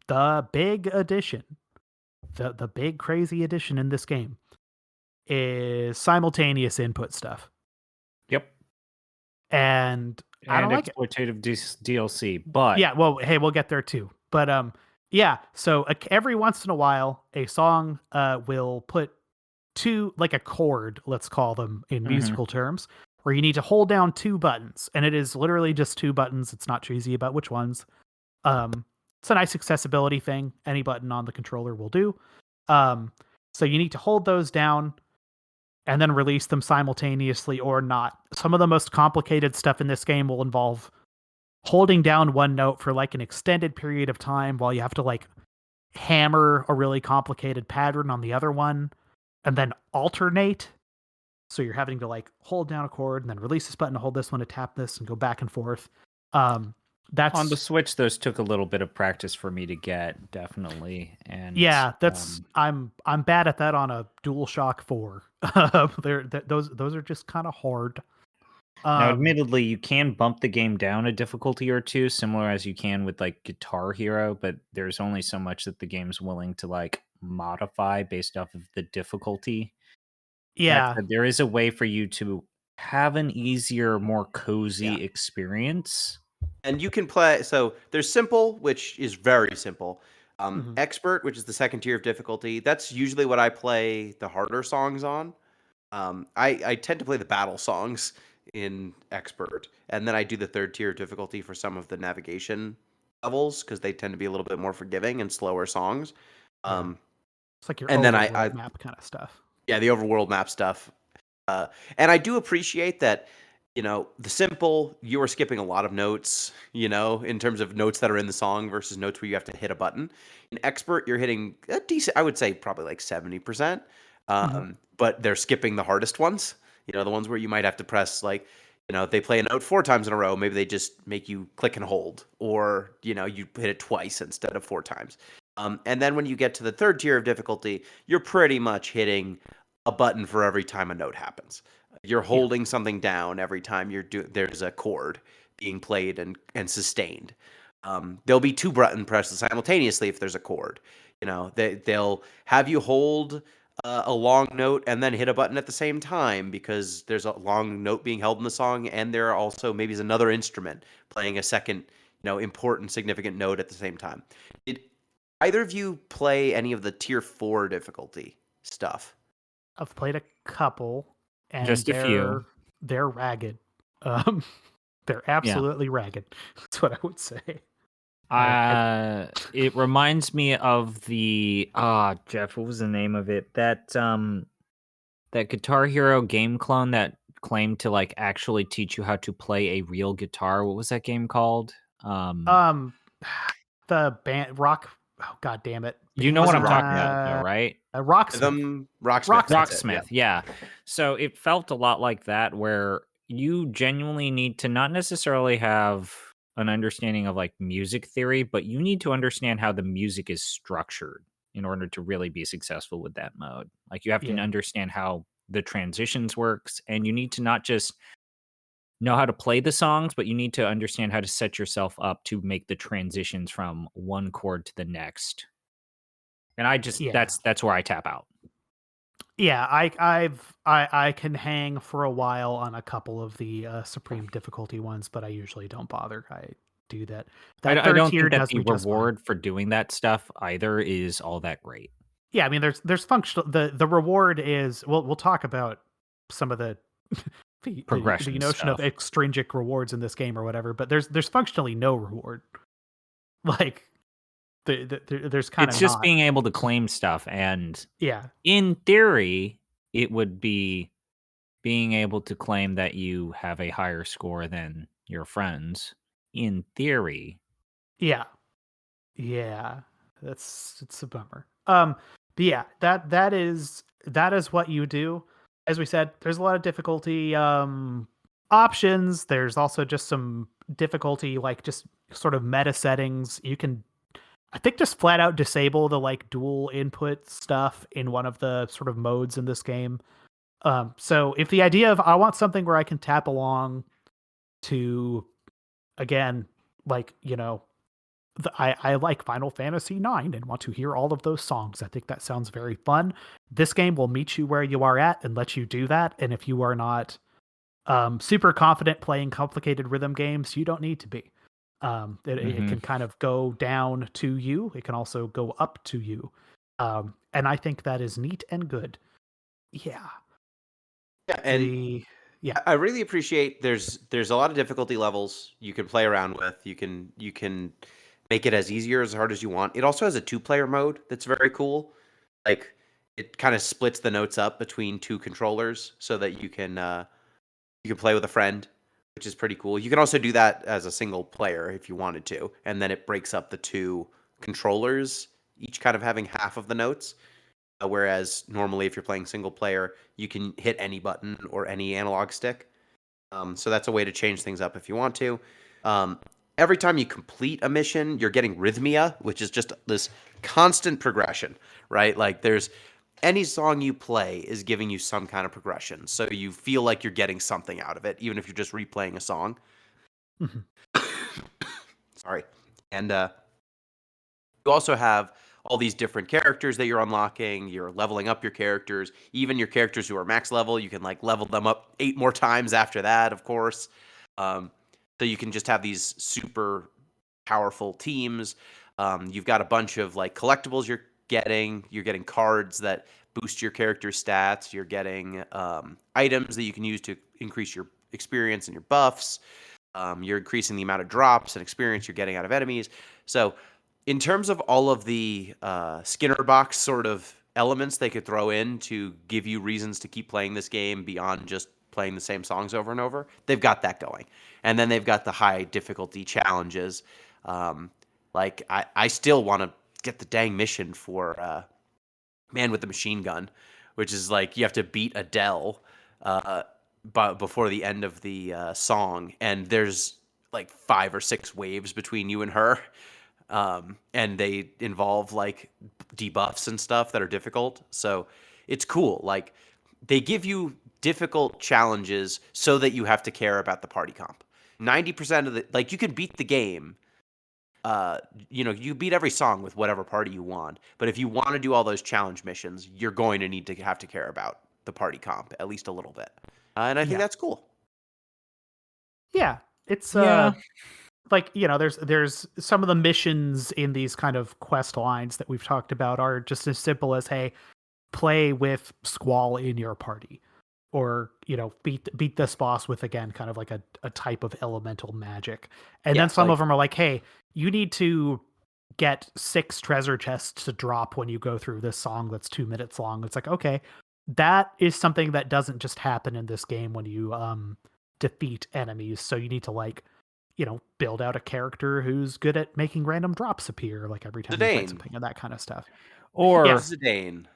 The big addition, the big crazy addition in this game is simultaneous input stuff. Yep. And I don't like it. Exploitative DLC, but Yeah, well, hey, we'll get there too. But yeah, so every once in a while, a song will put two, like a chord, let's call them in musical terms, where you need to hold down 2 buttons, and it is literally just 2 buttons. It's not choosy about which ones. It's a nice accessibility thing. Any button on the controller will do. So you need to hold those down and then release them simultaneously or not. Some of the most complicated stuff in this game will involve holding down one note for like an extended period of time while you have to like hammer a really complicated pattern on the other one and then alternate. So you're having to like hold down a chord and then release this button to hold this one to tap this and go back and forth. That's on the Switch, those took a little bit of practice for me to get, definitely. And yeah, that's I'm bad at that on a DualShock 4. Those are just kind of hard. Now, admittedly, you can bump the game down a difficulty or 2, similar as you can with like Guitar Hero, but there's only so much that the game's willing to like modify based off of the difficulty. Yeah, there is a way for you to have an easier, more cozy experience. And you can play, so there's simple, which is very simple. Mhm. Expert, which is the 2nd tier of difficulty. That's usually what I play the harder songs on. I tend to play the battle songs in Expert, and then I do the 3rd tier of difficulty for some of the navigation levels because they tend to be a little bit more forgiving and slower songs. It's like your and then I overworld map kind of stuff. Yeah, the overworld map stuff. And I do appreciate that, you know, the simple, you are skipping a lot of notes, you know, in terms of notes that are in the song versus notes where you have to hit a button. In Expert, you're hitting a decent, I would say probably like 70%, but they're skipping the hardest ones, you know, the ones where you might have to press like, you know, if they play a note 4 times in a row, maybe they just make you click and hold, or, you know, you hit it twice instead of 4 times. And then when you get to the 3rd tier of difficulty, you're pretty much hitting a button for every time a note happens. You're holding something down every time there's a chord being played and sustained. There'll be 2 button presses simultaneously if there's a chord. You know, they'll have you hold a long note and then hit a button at the same time because there's a long note being held in the song, and there are also maybe is another instrument playing a second, you know, important, significant note at the same time. Did either of you play any of the tier 4 difficulty stuff? I've played a couple, and Just a few. They're ragged. They're absolutely ragged. That's what I would say. It reminds me of the Jeff, what was the name of it? That Guitar Hero game clone that claimed to like actually teach you how to play a real guitar. What was that game called? Um, the band rock. Oh god damn it! You know what I'm Rock- talking about, though, right? Rocksmith. Rocksmith. that's it, Rocksmith, yeah. So it felt a lot like that, where you genuinely need to not necessarily have an understanding of like music theory, but you need to understand how the music is structured in order to really be successful with that mode. Like you have to Yeah. understand how the transitions works, and you need to not just know how to play the songs, but you need to understand how to set yourself up to make the transitions from one chord to the next. And I just Yeah. that's where I tap out. Yeah, I can hang for a while on a couple of the supreme difficulty ones, but I usually don't bother. I do that. That I third don't tier think that does the me just fine. reward for doing that stuff either is all that great. Yeah, I mean, there's functional. The reward is we'll talk about some of the Progression the notion of stuff. extrinsic rewards in this game or whatever. But there's functionally no reward. Like there's kind It's of just not. being able to claim stuff, and Yeah, in theory, it would be being able to claim that you have a higher score than your friends. In theory, yeah. It's a bummer. But yeah, that is what you do. As we said, there's a lot of difficulty options. There's also just some difficulty, like just sort of meta settings. You can, I think, just flat out disable the like dual input stuff in one of the sort of modes in this game. So if the idea of I want something where I can tap along to, again, like, you know, I like Final Fantasy IX and want to hear all of those songs. I think that sounds very fun. This game will meet you where you are at and let you do that. And if you are not super confident playing complicated rhythm games, you don't need to be. It can kind of go down to you. It can also go up to you. And I think that is neat and good. Yeah. Yeah, and I really appreciate there's a lot of difficulty levels you can play around with. You can make it as easy or as hard as you want. It also has a 2-player mode that's very cool. Like it kind of splits the notes up between 2 controllers so that you can play with a friend, which is pretty cool. You can also do that as a single player if you wanted to, and then it breaks up the 2 controllers, each kind of having half of the notes. Whereas normally, if you're playing single player, you can hit any button or any analog stick. So that's a way to change things up if you want to. Every time you complete a mission, you're getting rhythmia, which is just this constant progression, right? Like there's any song you play is giving you some kind of progression. So you feel like you're getting something out of it, even if you're just replaying a song. Sorry. And you also have all these different characters that you're unlocking. You're leveling up your characters. Even your characters who are max level, you can like level them up 8 more times after that, of course. So you can just have these super powerful teams. You've got a bunch of like collectibles you're getting. You're getting cards that boost your character's stats. You're getting items that you can use to increase your experience and your buffs. You're increasing the amount of drops and experience you're getting out of enemies. So in terms of all of the Skinner box sort of elements they could throw in to give you reasons to keep playing this game beyond just playing the same songs over and over, they've got that going. And then they've got the high difficulty challenges. Like I still want to get the dang mission for Man with the Machine Gun, which is like you have to beat Adele but before the end of the song, and there's like 5 or 6 waves between you and her. And they involve like debuffs and stuff that are difficult. So it's cool. Like they give you difficult challenges so that you have to care about the party comp. 90% of the, like you can beat the game. You beat every song with whatever party you want. But if you want to do all those challenge missions, you're going to need to have to care about the party comp at least a little bit. And I think that's cool. Yeah. It's like, you know, there's some of the missions in these kind of quest lines that we've talked about are just as simple as, hey, play with Squall in your party, or, you know, beat this boss with, again, kind of like a type of elemental magic. And then some of them are like, hey, you need to get 6 treasure chests to drop when you go through this song that's 2 minutes long. It's like, okay, that is something that doesn't just happen in this game when you defeat enemies. So you need to like, build out a character who's good at making random drops appear like every time you fight Zidane. something and that kind of stuff. Or Yeah. Zidane.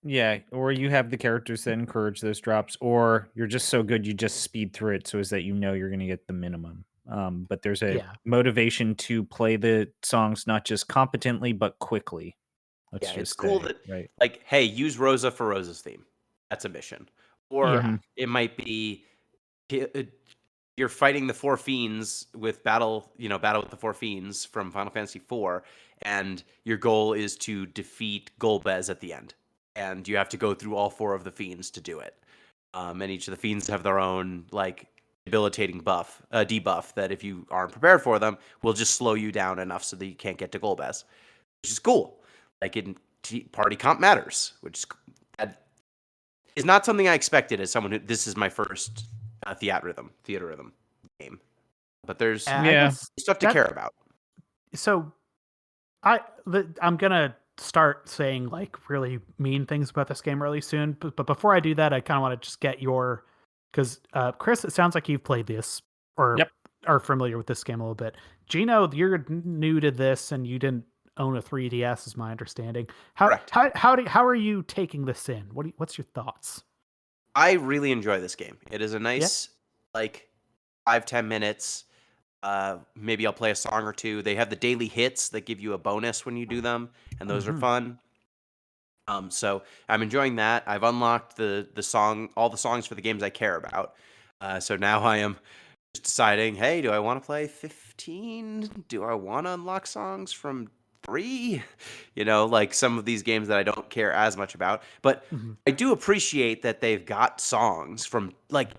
yeah, or you have the characters that encourage those drops, or you're just so good you just speed through it so as that you're going to get the minimum. But there's a Yeah. motivation to play the songs not just competently but quickly. Let's Yeah, just it's cool say, that right? like, hey, use Rosa for Rosa's theme. That's a mission. Or Yeah. it might be you're fighting the four fiends with Battle with the Four Fiends from Final Fantasy IV, and your goal is to defeat Golbez at the end. And you have to go through all four of the fiends to do it. And each of the fiends have their own like debilitating debuff that if you aren't prepared for them, will just slow you down enough so that you can't get to Golbez, which is cool. Like in party comp matters, which is not something I expected as someone who this is my first Theatrhythm game. But there's I Yeah. guess stuff to that- care about. So I'm gonna start saying like really mean things about this game really soon. But before I do that, I kind of want to just get your because Chris, it sounds like you've played this or Yep. are familiar with this game a little bit. Gino, you're new to this and you didn't own a 3DS, is my understanding. Correct. How are you taking this in? What's your thoughts? I really enjoy this game. It is a nice like 5-10 minutes. Maybe I'll play a song or two. They have the daily hits that give you a bonus when you do them, and those are fun. So I'm enjoying that. I've unlocked all the songs for the games I care about. So now I am just deciding, hey, do I want to play 15? Do I want to unlock songs from 3? Like some of these games that I don't care as much about. But I do appreciate that they've got songs from like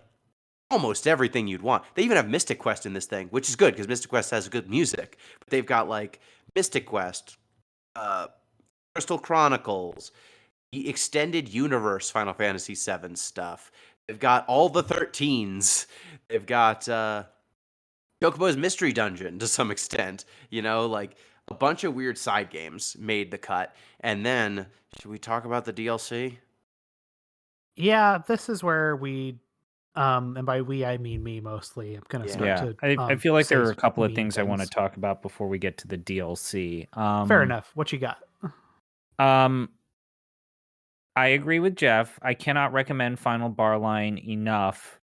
almost everything you'd want. They even have Mystic Quest in this thing, which is good because Mystic Quest has good music. But they've got like Mystic Quest, Crystal Chronicles, the extended universe Final Fantasy VII stuff. They've got all the 13s. They've got Chocobo's Mystery Dungeon to some extent. Like a bunch of weird side games made the cut. And then, should we talk about the DLC? Yeah, this is where we and by we I mean me mostly. I'm gonna start Yeah, to I feel like say there are a couple of mean things I want to things. talk about before we get to the DLC. Fair enough. What you got? I agree with Jeff. I cannot recommend Final Bar Line enough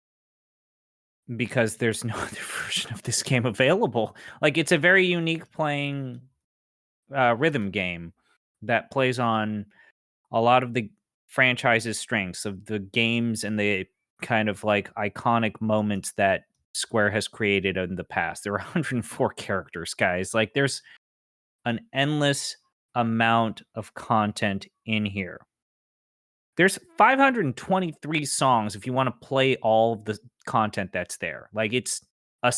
because there's no other version of this game available. Like, it's a very unique playing rhythm game that plays on a lot of the franchise's strengths of the games and the kind of like iconic moments that Square has created in the past. There are 104 characters, guys. Like, there's an endless amount of content in here. There's 523 songs if you want to play all of the content that's there. Like, it's a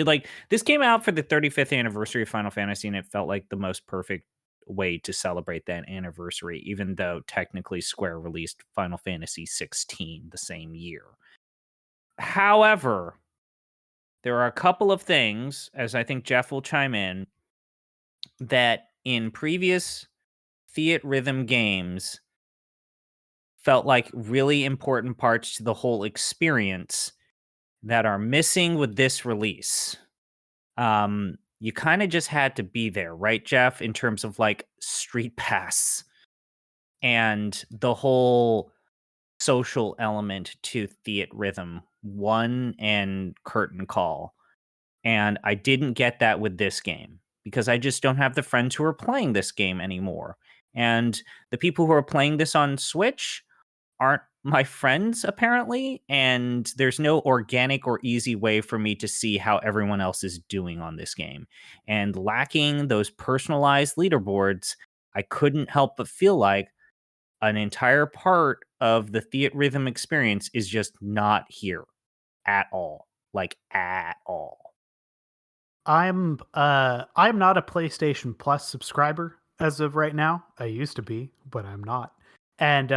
like, this came out for the 35th anniversary of Final Fantasy, and it felt like the most perfect way to celebrate that anniversary, even though technically Square released Final Fantasy 16 the same year. However, there are a couple of things, as I think Jeff will chime in, that in previous Theatrhythm games felt like really important parts to the whole experience that are missing with this release. You kind of just had to be there, right, Jeff? In terms of like Street Pass and the whole social element to Theatrhythm 1 and Curtain Call. And I didn't get that with this game because I just don't have the friends who are playing this game anymore. And the people who are playing this on Switch aren't my friends, apparently, and there's no organic or easy way for me to see how everyone else is doing on this game. And lacking those personalized leaderboards, I couldn't help but feel like an entire part of the Theatrhythm experience is just not here at all. Like, at all. I'm not a PlayStation Plus subscriber as of right now. I used to be, but I'm not. And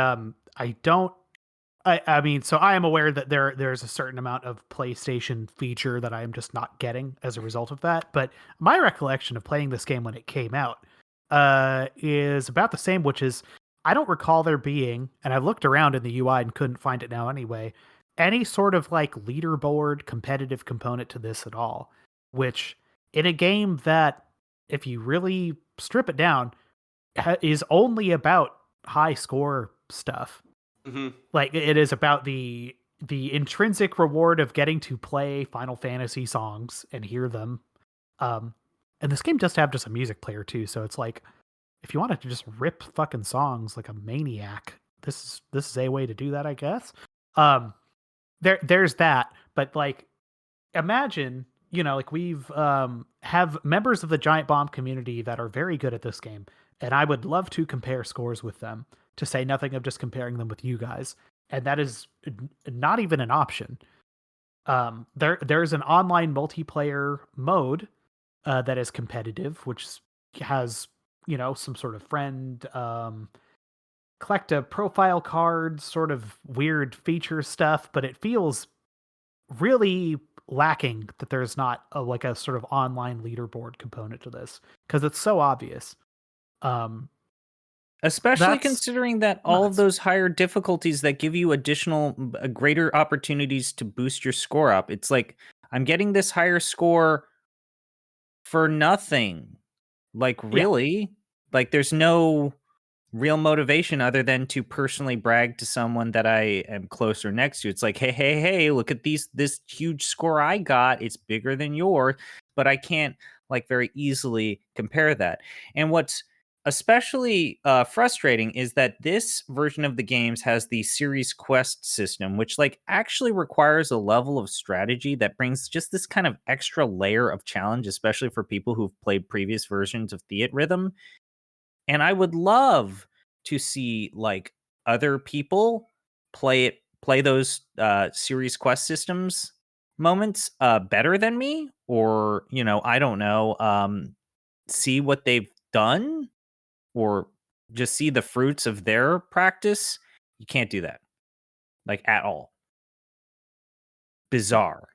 I mean, so I am aware that there's a certain amount of PlayStation feature that I am just not getting as a result of that. But my recollection of playing this game when it came out is about the same, which is I don't recall there being, and I looked around in the UI and couldn't find it now anyway, any sort of like leaderboard competitive component to this at all. Which in a game that, if you really strip it down, is only about high score stuff. Like it is about the intrinsic reward of getting to play Final Fantasy songs and hear them. And this game does have just a music player too, so it's like if you wanted to just rip fucking songs like a maniac, this is a way to do that, I guess. There's that, but like imagine, like we've have members of the Giant Bomb community that are very good at this game, and I would love to compare scores with them, to say nothing of just comparing them with you guys, and that is not even an option. There's an online multiplayer mode that is competitive, which has some sort of friend collect a profile card, sort of weird feature stuff, but it feels really lacking that there's not like a sort of online leaderboard component to this, because it's so obvious. Especially considering that all of those higher difficulties that give you additional greater opportunities to boost your score up. It's like, I'm getting this higher score for nothing. Like, really? Like, there's no real motivation other than to personally brag to someone that I am closer next to. It's like, hey, look at this huge score I got. It's bigger than yours, but I can't like very easily compare that. And what's especially frustrating is that this version of the games has the series quest system, which like actually requires a level of strategy that brings just this kind of extra layer of challenge, especially for people who've played previous versions of Theatrhythm. And I would love to see like other people play those series quest systems moments better than me, or I don't know, see what they've done, or just see the fruits of their practice. You can't do that, like, at all. Bizarre.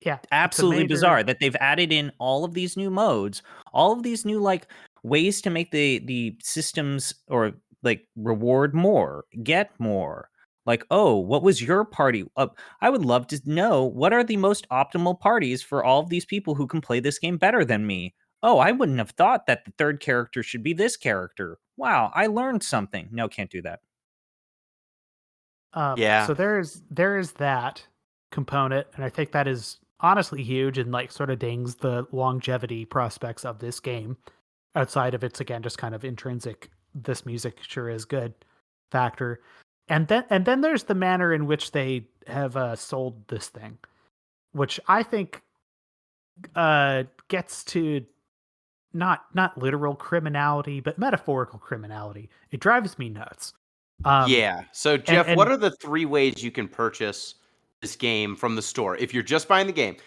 Yeah, Absolutely bizarre that they've added in all of these new modes, all of these new like ways to make the systems, or like reward more, get more. Like, oh, what was your party? I would love to know, what are the most optimal parties for all of these people who can play this game better than me? Oh, I wouldn't have thought that the third character should be this character. Wow, I learned something. No, can't do that. So there is that component, and I think that is honestly huge and like sort of dings the longevity prospects of this game, outside of its, again, just kind of intrinsic this music sure is good factor. And then there's the manner in which they have sold this thing, which I think gets to not literal criminality, but metaphorical criminality. It drives me nuts. So Jeff, what are the 3 ways you can purchase this game from the store if you're just buying the game?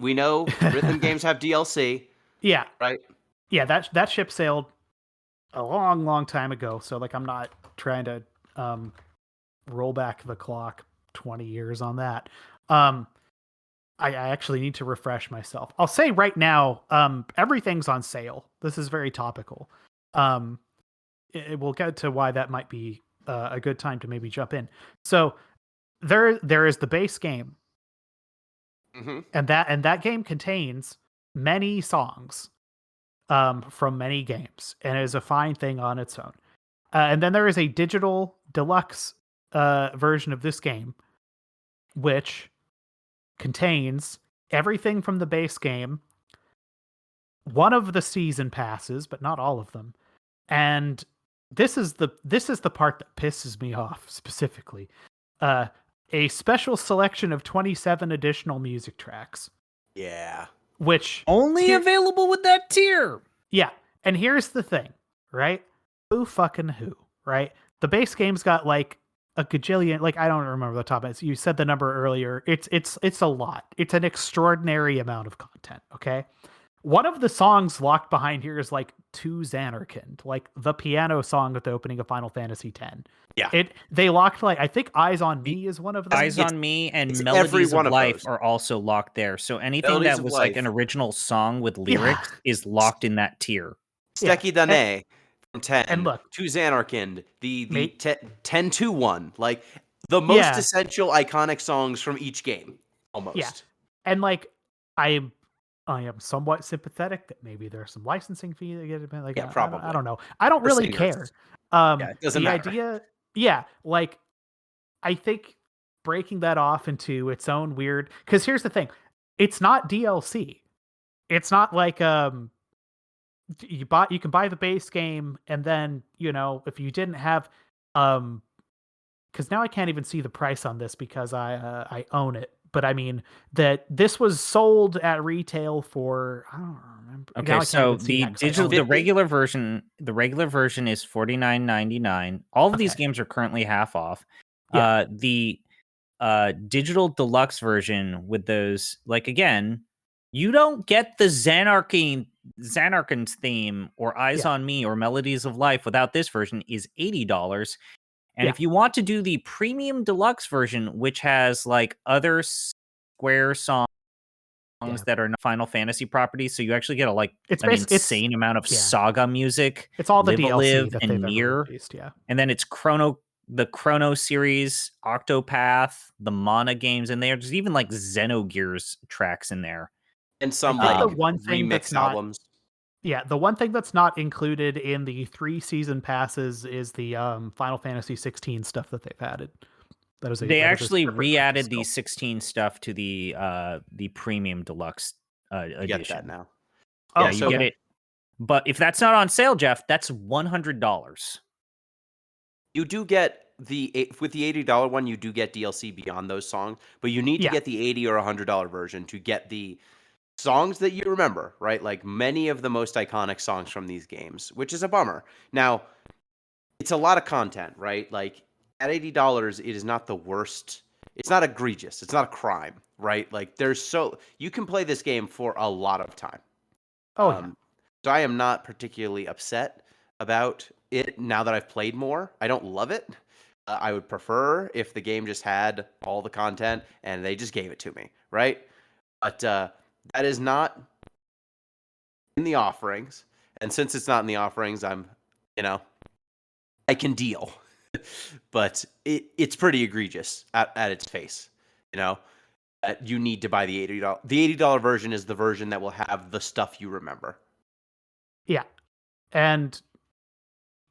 We know rhythm games have DLC. Yeah. Right? Yeah, that ship sailed a long time ago, so like I'm not trying to roll back the clock 20 years on that. I actually need to refresh myself. I'll say right now, everything's on sale. This is very topical. We'll get to why that might be a good time to maybe jump in. So there is the base game, and that game contains many songs from many games, and it is a fine thing on its own. And then there is a digital deluxe version of this game, which contains everything from the base game, one of the season passes, but not all of them. And this is the part that pisses me off specifically. A special selection of 27 additional music tracks. Yeah. Which only available with that tier. Yeah. And here's the thing, right? Who fucking who, right? The base game's got like a gajillion, like I don't remember the top. You said the number earlier. It's a lot. It's an extraordinary amount of content, okay? One of the songs locked behind here is like To Xanarkand, like the piano song at the opening of Final Fantasy X. Yeah. They locked, like, I think Eyes on Me is one of them. Eyes on Me and Melodies of Life are also locked there. So anything that was like an original song with lyrics is locked in that tier. Steki Dane. from 10 And look, to Xanarkand, the Mate- 10-1, like the most Yeah. essential iconic songs from each game, almost. Yeah. And like I am somewhat sympathetic that maybe there's some licensing fee that get like Yeah, I probably. don't know. I don't For really singers. care. Yeah, it doesn't The matter. idea, yeah, like I think breaking that off into its own weird, because here's the thing, it's not DLC. It's not like you can buy the base game and then if you didn't have because now I can't even see the price on this because I own it. But I mean that this was sold at retail for I don't remember. Now I Okay, can't so even see the that 'cause I digital, own the it. 50? regular version is $49.99. All of these Okay. games are currently half off. Yeah. The digital deluxe version with those, like again, you don't get the Xanarkand's theme or Eyes Yeah. on Me or Melodies of Life without this version is $80. And Yeah. if you want to do the premium deluxe version, which has like other Square songs Yeah. that are not Final Fantasy properties, so you actually get It's an it's insane amount of yeah. Saga music, It's all the Live a DLC Live that and they've ever Nier, released. Yeah. and then it's the Chrono series, Octopath, the Mana games in there. There's even like Xenogears tracks in there. And some I think the like one thing that's remix not albums. Yeah, the one thing that's not included in the 3 season passes is the Final Fantasy 16 stuff that they've added. They actually separate re-added purchase the still. 16 stuff to the premium deluxe You edition. get that now. Oh, Yeah, you get okay. it. But if that's not on sale, Jeff, that's $100. You do get with the $80 one, you do get DLC beyond those songs, but you need to Yeah. get the $80 or $100 version to get the songs that you remember, right? Like many of the most iconic songs from these games, which is a bummer. Now, it's a lot of content, right? Like at $80, it is not the worst. It's not egregious. It's not a crime, right? Like you can play this game for a lot of time. Oh, yeah. So I am not particularly upset about it now that I've played more. I don't love it. I would prefer if the game just had all the content and they just gave it to me, right? But that is not in the offerings. And since it's not in the offerings, I can deal. But it's pretty egregious at its face, you know? You need to buy the $80. The $80 version is the version that will have the stuff you remember. Yeah. And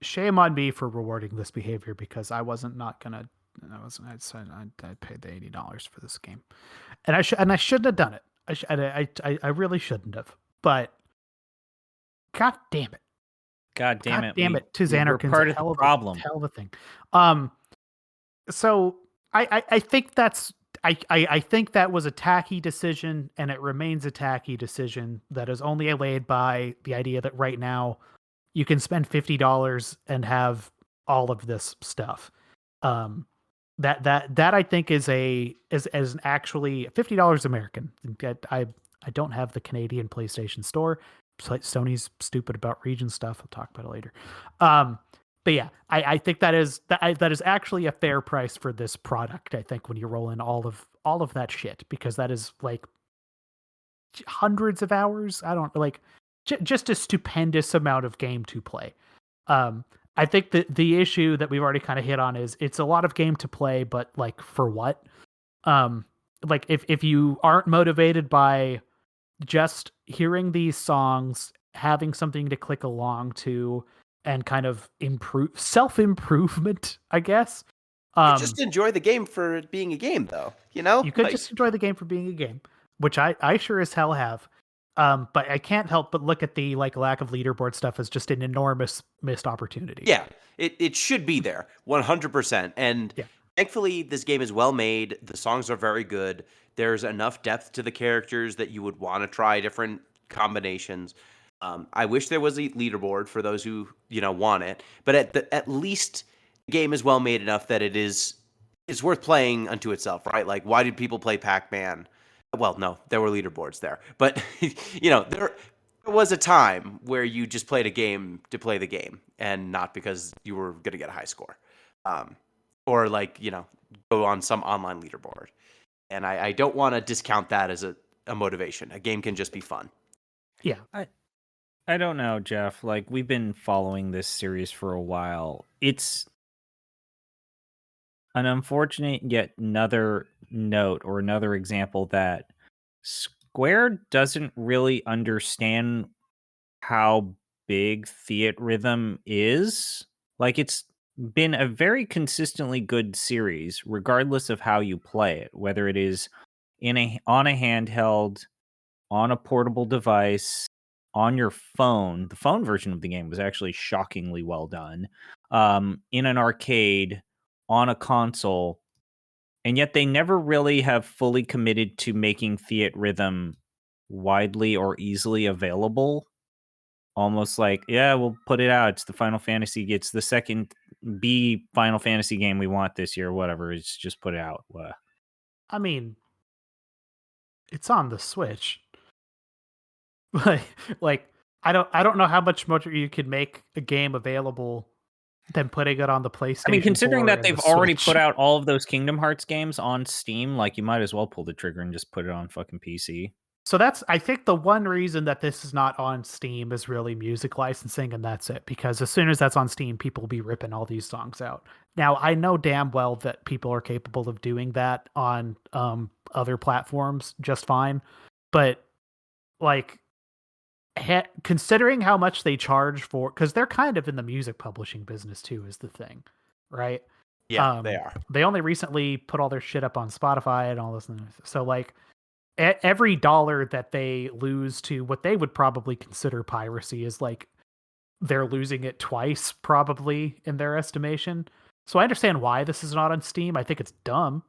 shame on me for rewarding this behavior because I wasn't not gonna. I paid the $80 for this game, and I shouldn't have done it. I really shouldn't have. But God damn it! God damn God it! damn it! To we're Xanarkand's part of the problem. hell of a thing. So I think that's I think that was a tacky decision, and it remains a tacky decision that is only allayed by the idea that right now you can spend $50 and have all of this stuff. That I think is actually $50 American. I don't have the Canadian PlayStation Store. Sony's stupid about region stuff. I'll talk about it later. But yeah, I think that is actually a fair price for this product. I think when you roll in all of that shit, because that is like hundreds of hours. I don't like just a stupendous amount of game to play. I think that the issue that we've already kind of hit on is it's a lot of game to play, but like for what? Like if you aren't motivated by just hearing these songs, having something to click along to, and kind of self-improvement, I guess. You just enjoy the game for it being a game, though. You know, you could just enjoy the game for being a game, which I sure as hell have. But I can't help but look at the like lack of leaderboard stuff as just an enormous missed opportunity. Yeah, it should be there 100%. And Yeah. thankfully, this game is well made. The songs are very good. There's enough depth to the characters that you would want to try different combinations. I wish there was a leaderboard for those who want it, but at least the game is well made enough that it's worth playing unto itself, right? Like, why did people play Pac-Man? Well, no, there were leaderboards there, but there was a time where you just played a game to play the game and not because you were going to get a high score, or like go on some online leaderboard. And I don't want to discount that as a motivation. A game can just be fun. Yeah. I don't know, Jeff. Like, we've been following this series for a while. It's an unfortunate yet another note or another example that Square doesn't really understand how big Theatrhythm is. Like, it's been a very consistently good series, regardless of how you play it, whether it is on a handheld, on a portable device, on your phone. The phone version of the game was actually shockingly well done. In an arcade, on a console, and yet they never really have fully committed to making Theatrhythm widely or easily available. Almost like, yeah, we'll put it out. It's the Final Fantasy. It's the second B Final Fantasy game we want this year. Whatever. It's just put it out. I mean, it's on the Switch. like I don't know how much more you could make a game available than putting it on the PlayStation. I mean, considering 4 that and they've the already Switch. put out all of those Kingdom Hearts games on Steam, like, you might as well pull the trigger and just put it on fucking PC. So I think the one reason that this is not on Steam is really music licensing, and that's it. Because as soon as that's on Steam, people will be ripping all these songs out. Now, I know damn well that people are capable of doing that on other platforms just fine, but like, considering how much they charge for, because they're kind of in the music publishing business too, is the thing, right? Yeah, they are. They only recently put all their shit up on Spotify and all this. So like, every dollar that they lose to what they would probably consider piracy is like they're losing it twice probably in their estimation. So I understand why this is not on Steam. I think it's dumb,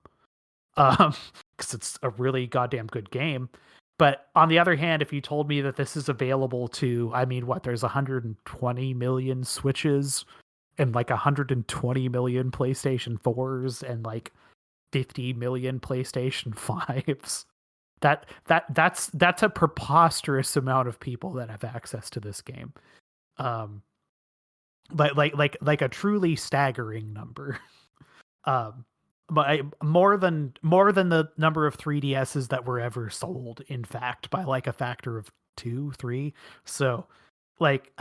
because it's a really goddamn good game. But on the other hand, if you told me that this is available to, I mean, what, there's 120 million Switches and like 120 million PlayStation 4s and like 50 million PlayStation 5s. That's a preposterous amount of people that have access to this game. But like a truly staggering number. But more than the number of 3DSs that were ever sold, in fact, by like a factor of 2, 3. So like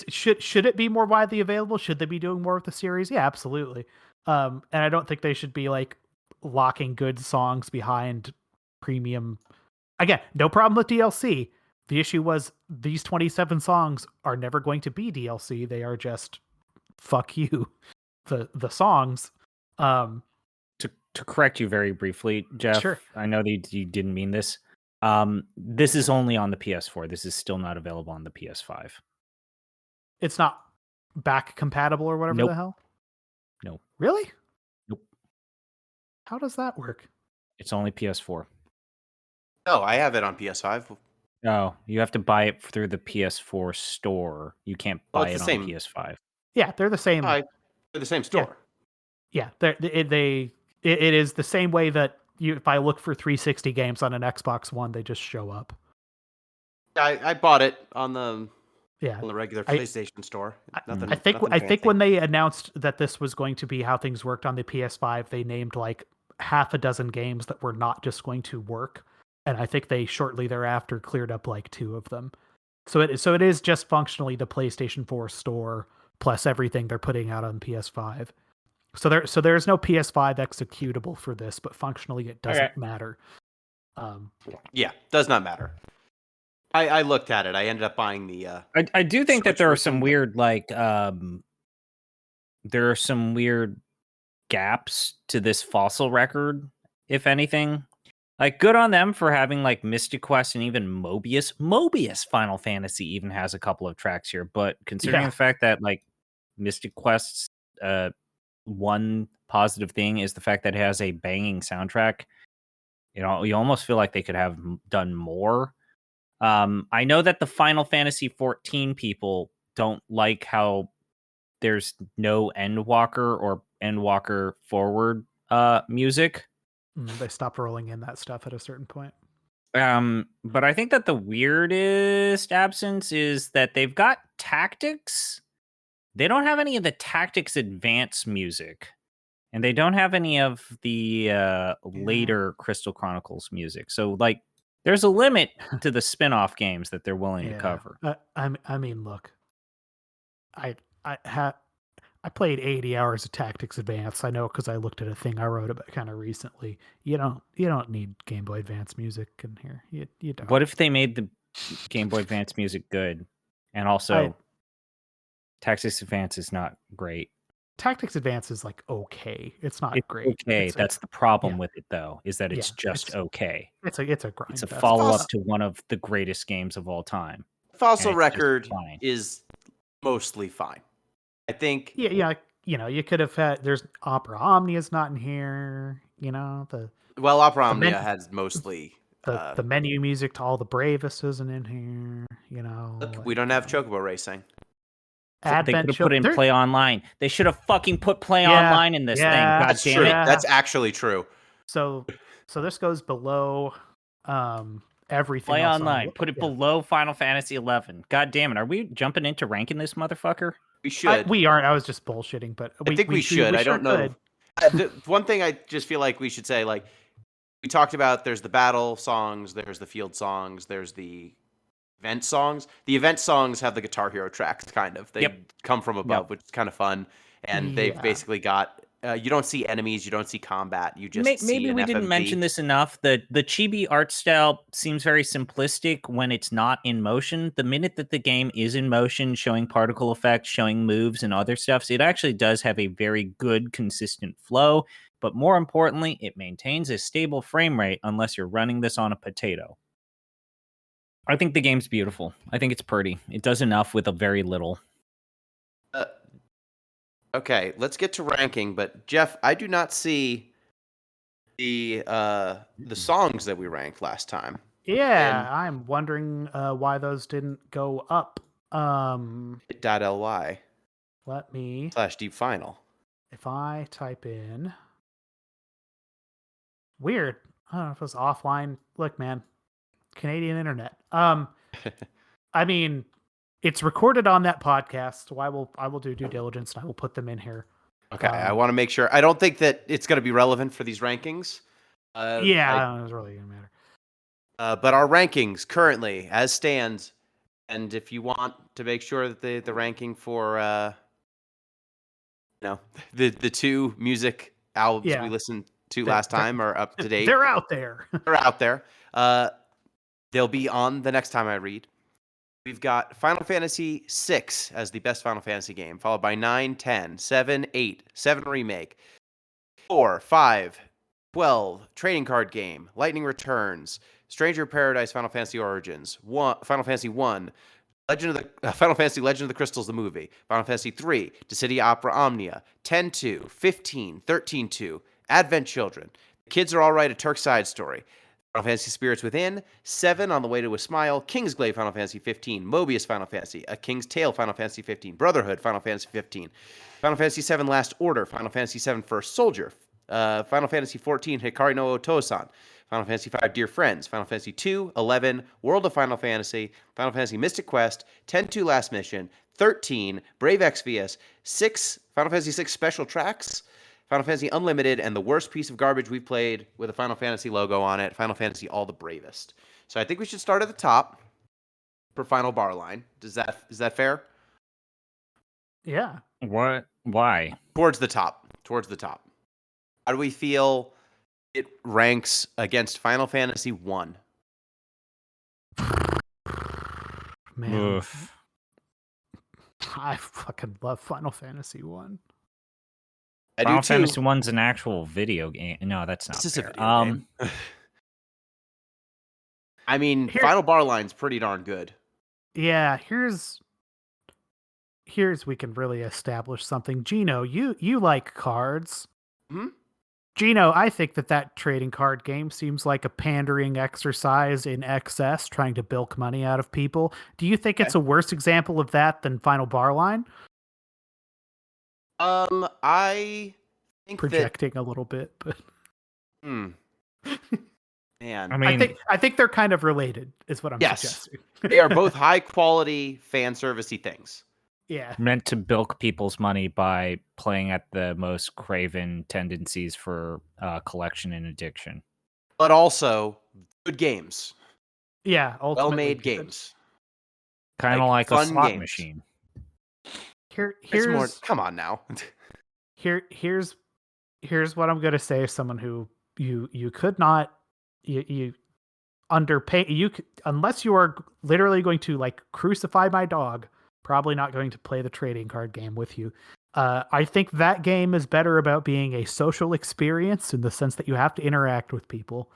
should it be more widely available? Should they be doing more with the series? Yeah, absolutely. And I don't think they should be like locking good songs behind premium. Again, no problem with DLC. The issue was these 27 songs are never going to be DLC. They are just fuck you, the songs. To correct you very briefly, Jeff, Sure. I know that you didn't mean this. This is only on the PS4. This is still not available on the PS5. It's not back compatible or whatever Nope. the hell? Nope. Really? Nope. How does that work? It's only PS4. No, I have it on PS5. Oh, you have to buy it through the PS4 store. You can't buy it's it the on same. PS5. Yeah, they're the same. They're the same store. Yeah, it is the same way that if I look for 360 games on an Xbox One, they just show up. I bought it on the regular I- PlayStation store. I think when they announced that this was going to be how things worked on the PS5, they named like half a dozen games that were not just going to work, and I think they shortly thereafter cleared up like 2 of them. So it is just functionally the PlayStation 4 store plus everything they're putting out on PS5. So there's no PS5 executable for this, but functionally it doesn't matter. Yeah, does not matter. I looked at it. I ended up buying the. I do think that Switch there are version, some but- weird there are some weird gaps to this fossil record, if anything. Like, good on them for having like Mystic Quest and even Mobius. Mobius Final Fantasy even has a couple of tracks here, but considering the fact that like Mystic Quest's one positive thing is the fact that it has a banging soundtrack, you know, you almost feel like they could have done more. I know that the Final Fantasy 14 people don't like how there's no Endwalker or Endwalker forward music. They stopped rolling in that stuff at a certain point. But I think that the weirdest absence is that they've got Tactics. They don't have any of the Tactics Advance music. And they don't have any of the later Crystal Chronicles music. So, like, There's a limit to the spin-off games that they're willing to cover. I mean, look, I played 80 hours of Tactics Advance. I know because I looked at a thing I wrote about kind of recently. You don't need Game Boy Advance music in here. You don't. What if they made the Game Boy Advance music good, and also Tactics Advance is not great. Tactics Advance is like okay. It's not great. Okay, that's the problem with it though, is that it's just okay. It's a grind. It's a follow-up to one of the greatest games of all time. Fossil Record is mostly fine. I think. Yeah. You could have had. There's Opera Omnia's not in here. Opera Omnia has mostly the menu music to All the Bravest isn't in here. Look, we don't have Chocobo Racing. They could have put in Play Online. They should have fucking put Play Online in this thing. God That's damn true. it. That's actually true. So this goes below everything. Play else Online. Put it below Final Fantasy 11. God damn it. Are we jumping into ranking this motherfucker? We should. We aren't. I was just bullshitting, but I think we should. I don't know. One thing I just feel like we should say, like, we talked about, there's the battle songs, there's the field songs, there's the event songs. The event songs have the Guitar Hero tracks, kind of. They come from above, which is kind of fun. And they've basically got, you don't see enemies, you don't see combat, you just see maybe an we FMV. didn't mention this enough. The chibi art style seems very simplistic when it's not in motion. The minute that the game is in motion, showing particle effects, showing moves and other stuff, it actually does have a very good, consistent flow. But more importantly, it maintains a stable frame rate unless you're running this on a potato. I think the game's beautiful. I think it's pretty. It does enough with a very little. Okay, let's get to ranking. But Jeff, I do not see the songs that we ranked last time. Yeah, I'm wondering why those didn't go up. .ly. Let me /deep final. If I type in weird. I don't know if it was offline. Look, man. Canadian internet. I mean, it's recorded on that podcast, so I will do due diligence and I will put them in here. Okay, I want to make sure. I don't think that it's going to be relevant for these rankings. I don't know if it's really going to matter. But our rankings currently, as stands, and if you want to make sure that the ranking for the two music albums we listened to last time are up to date. They're out there. They're out there. They'll be on the next time I read. We've got Final Fantasy VI as the best Final Fantasy game, followed by 9, 10, 7, 8, 7 Remake, 4, 5, 12, Trading Card Game, Lightning Returns, Stranger of Paradise, Final Fantasy Origins, Final Fantasy 1, Final Fantasy Legend of the Crystals, the movie, Final Fantasy 3, Dissidia Opera Omnia, 10-2, 15, 13-2, Advent Children, The Kids Are Alright, A Turk's Side Story, Final Fantasy Spirits Within, 7 On the Way to a Smile, Kingsglaive Final Fantasy 15, Mobius Final Fantasy, A King's Tale Final Fantasy 15, Brotherhood Final Fantasy 15, Final Fantasy 7 Last Order, Final Fantasy 7 First Soldier, Final Fantasy 14 Hikari no Otosan, Final Fantasy 5 Dear Friends, Final Fantasy 2, 11, World of Final Fantasy, Final Fantasy Mystic Quest, 10-2 Last Mission, 13, Brave Exvius, 6, Final Fantasy 6 Special Tracks, Final Fantasy Unlimited, and the worst piece of garbage we've played with a Final Fantasy logo on it, Final Fantasy All the Bravest. So I think we should start at the top for Final Bar Line. Is that fair? Yeah. What? Why? Towards the top. How do we feel it ranks against Final Fantasy 1? Man. Oof. I fucking love Final Fantasy 1. Final Fantasy 1's an actual video game. No, that's not fair. A video game. I mean, Final Bar Line's pretty darn good. Yeah, here's we can really establish something. Gino, you like cards. Hmm? Gino, I think that trading card game seems like a pandering exercise in excess, trying to bilk money out of people. Do you think it's a worse example of that than Final Bar Line? I think projecting a little bit, but man, I mean, I think they're kind of related, is what I'm suggesting. They are both high quality fan servicey things. Yeah, meant to bilk people's money by playing at the most craven tendencies for collection and addiction, but also good games. Yeah, ultimately Well-made good. games. Kind of like a fun slot games. machine. It's more. Come on now. Here's what I'm gonna say. As someone who you could not you underpay unless you are literally going to like crucify my dog. Probably not going to play the trading card game with you. I think that game is better about being a social experience in the sense that you have to interact with people.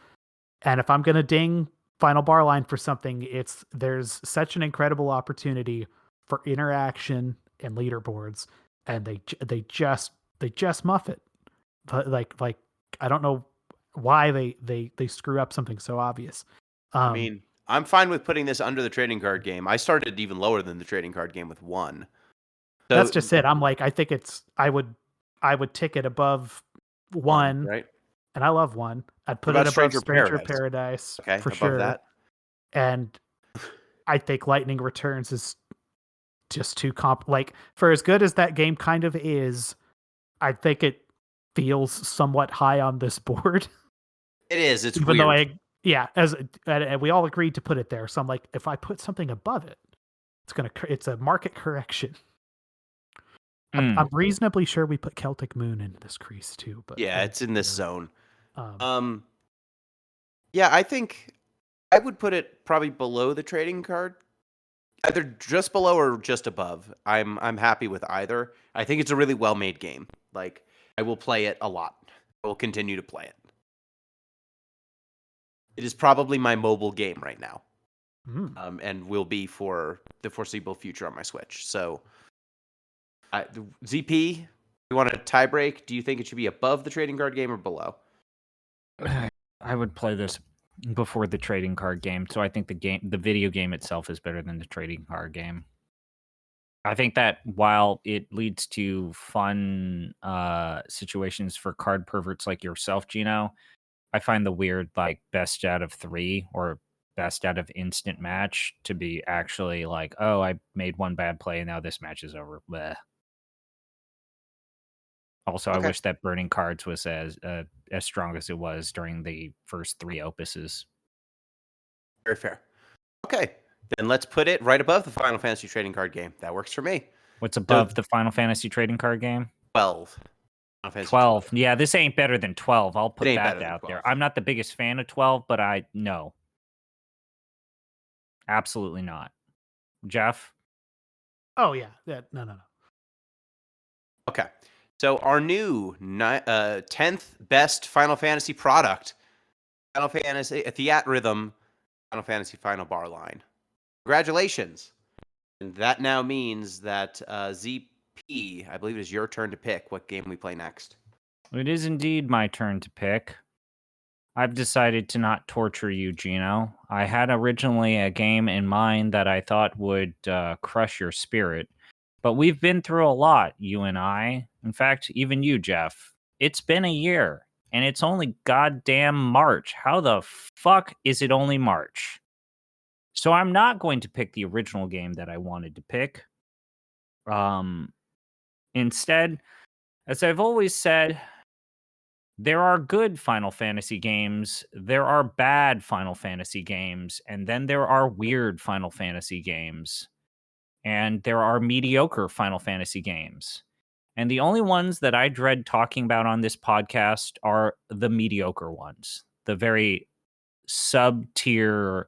And if I'm gonna ding Final Bar Line for something, there's such an incredible opportunity for interaction and leaderboards, and they just muff it. But like I don't know why they screw up something so obvious. I mean, I'm fine with putting this under the trading card game. I started even lower than the trading card game with 1. So, that's just it. I'm like, I think I would tick it above 1, right? and I love 1. I'd put What it about above Stranger Stranger Paradise? Paradise Okay, for above sure. that. And I think Lightning Returns is just too like, for as good as that game kind of is, I think it feels somewhat high on this board. It is. It's Even weird. though and we all agreed to put it there. So I'm like, if I put something above it, it's a market correction. I'm reasonably sure we put Celtic Moon into this crease too, but Yeah, it's in this zone. Um, Yeah, I think I would put it probably below the trading card, either just below or just above. I'm happy with either. I think it's a really well-made game. Like, I will play it a lot. I will continue to play it. It is probably my mobile game right now, and will be for the foreseeable future on my Switch. So, ZP, you want a tie break? Do you think it should be above the trading card game or below? I would play this before the trading card game, so I think the video game itself is better than the trading card game. I think that while it leads to fun situations for card perverts like yourself, Gino, I find the weird like best out of 3 or best out of instant match to be actually like, oh, I made one bad play and now this match is over. Bleh. Also, I Okay. wish that Burning Cards was as strong as it was during the first 3 opuses. Very fair. Okay, then let's put it right above the Final Fantasy trading card game. That works for me. What's above the Final Fantasy trading card game? 12. Final Fantasy 12. Yeah, this ain't better than 12. I'll put ain't that better than out 12. there. I'm not the biggest fan of 12, but no. Absolutely not. Jeff? oh yeah, no. Okay, so our new 10th best Final Fantasy product, Final Fantasy Theatrhythm Final Fantasy Final Bar Line. Congratulations. And that now means that ZP, I believe it is your turn to pick what game we play next. It is indeed my turn to pick. I've decided to not torture you, Gino. I had originally a game in mind that I thought would crush your spirit, but we've been through a lot, you and I. In fact, even you, Jeff. It's been a year, and it's only goddamn March. How the fuck is it only March? So I'm not going to pick the original game that I wanted to pick. Instead, as I've always said, there are good Final Fantasy games, there are bad Final Fantasy games, and then there are weird Final Fantasy games, and there are mediocre Final Fantasy games. And the only ones that I dread talking about on this podcast are the mediocre ones, the very sub-tier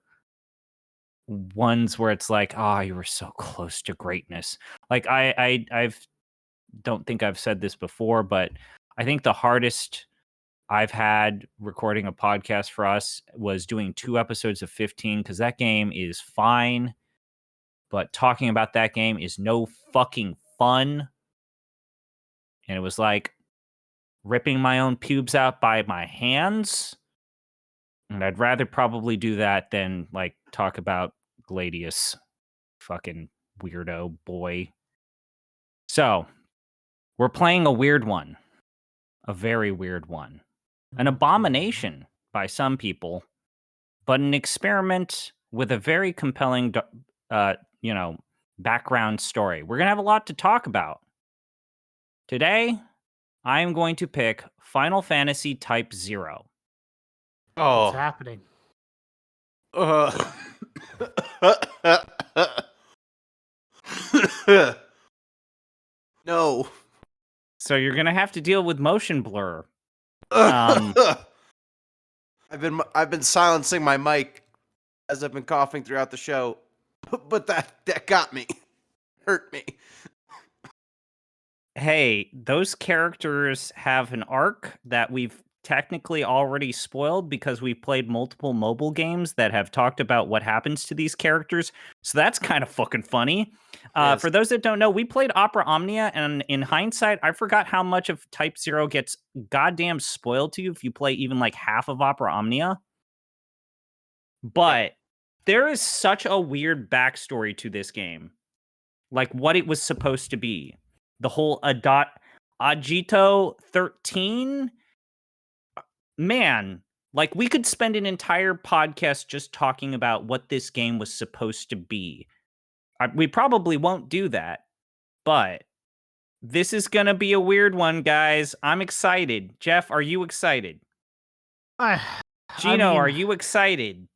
ones where it's like, oh, you were so close to greatness. Like I've don't think I've said this before, but I think the hardest I've had recording a podcast for us was doing 2 episodes of 15 because that game is fine, but talking about that game is no fucking fun. And it was like ripping my own pubes out by my hands. And I'd rather probably do that than like talk about Gladius. Fucking weirdo boy. So, we're playing a weird one. A very weird one. An abomination by some people, but an experiment with a very compelling, background story. We're going to have a lot to talk about. Today, I am going to pick Final Fantasy Type 0. What's Oh. happening? No. So you're gonna have to deal with motion blur. I've been silencing my mic as I've been coughing throughout the show, but that got me. Hurt me. Hey, those characters have an arc that we've technically already spoiled because we've played multiple mobile games that have talked about what happens to these characters. So that's kind of fucking funny. Yes. For those that don't know, we played Opera Omnia, and in hindsight, I forgot how much of Type 0 gets goddamn spoiled to you if you play even like half of Opera Omnia. But there is such a weird backstory to this game. Like what it was supposed to be. The whole Agito 13, man, like we could spend an entire podcast just talking about what this game was supposed to be. We probably won't do that, but this is going to be a weird one, guys. I'm excited. Jeff, are you excited? Gino, are you excited?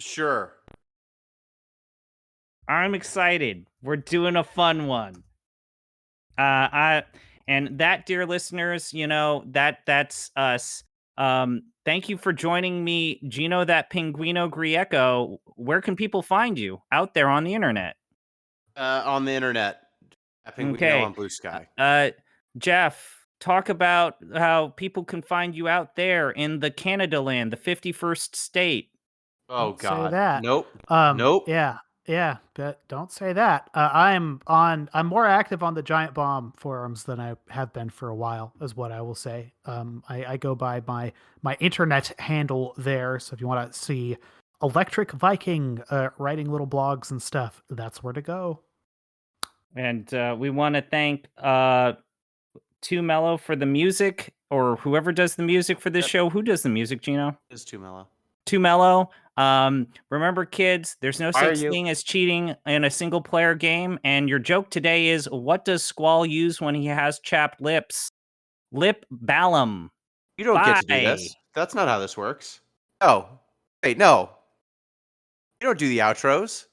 Sure. I'm excited. We're doing a fun one. And that, dear listeners, that's us. Thank you for joining me, Gino, that Pinguino Grieco. Where can people find you out there on the internet? On the internet. Pinguino on Blue Sky. Jeff, talk about how people can find you out there in the Canada land, the 51st state. Oh, Don't God. say that. Nope. Nope. Yeah, but don't say that. I'm more active on the Giant Bomb forums than I have been for a while, is what I will say. I go by my internet handle there, so if you want to see Electric Viking writing little blogs and stuff, that's where to go. And we want to thank Too Mellow for the music, or whoever does the music for this show. Who does the music, Gino? It's Too Mellow. Too Mellow. Remember, kids, there's no such thing as cheating in a single player game. And your joke today is, what does Squall use when he has chapped lips? Lip balm. You don't get to do this. That's not how this works. Oh, wait, no. You don't do the outros.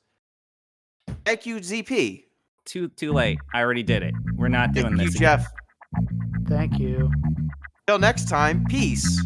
Thank you, ZP. Too late. I already did it. We're not doing this. Thank you, Jeff. Thank you. Till next time, peace.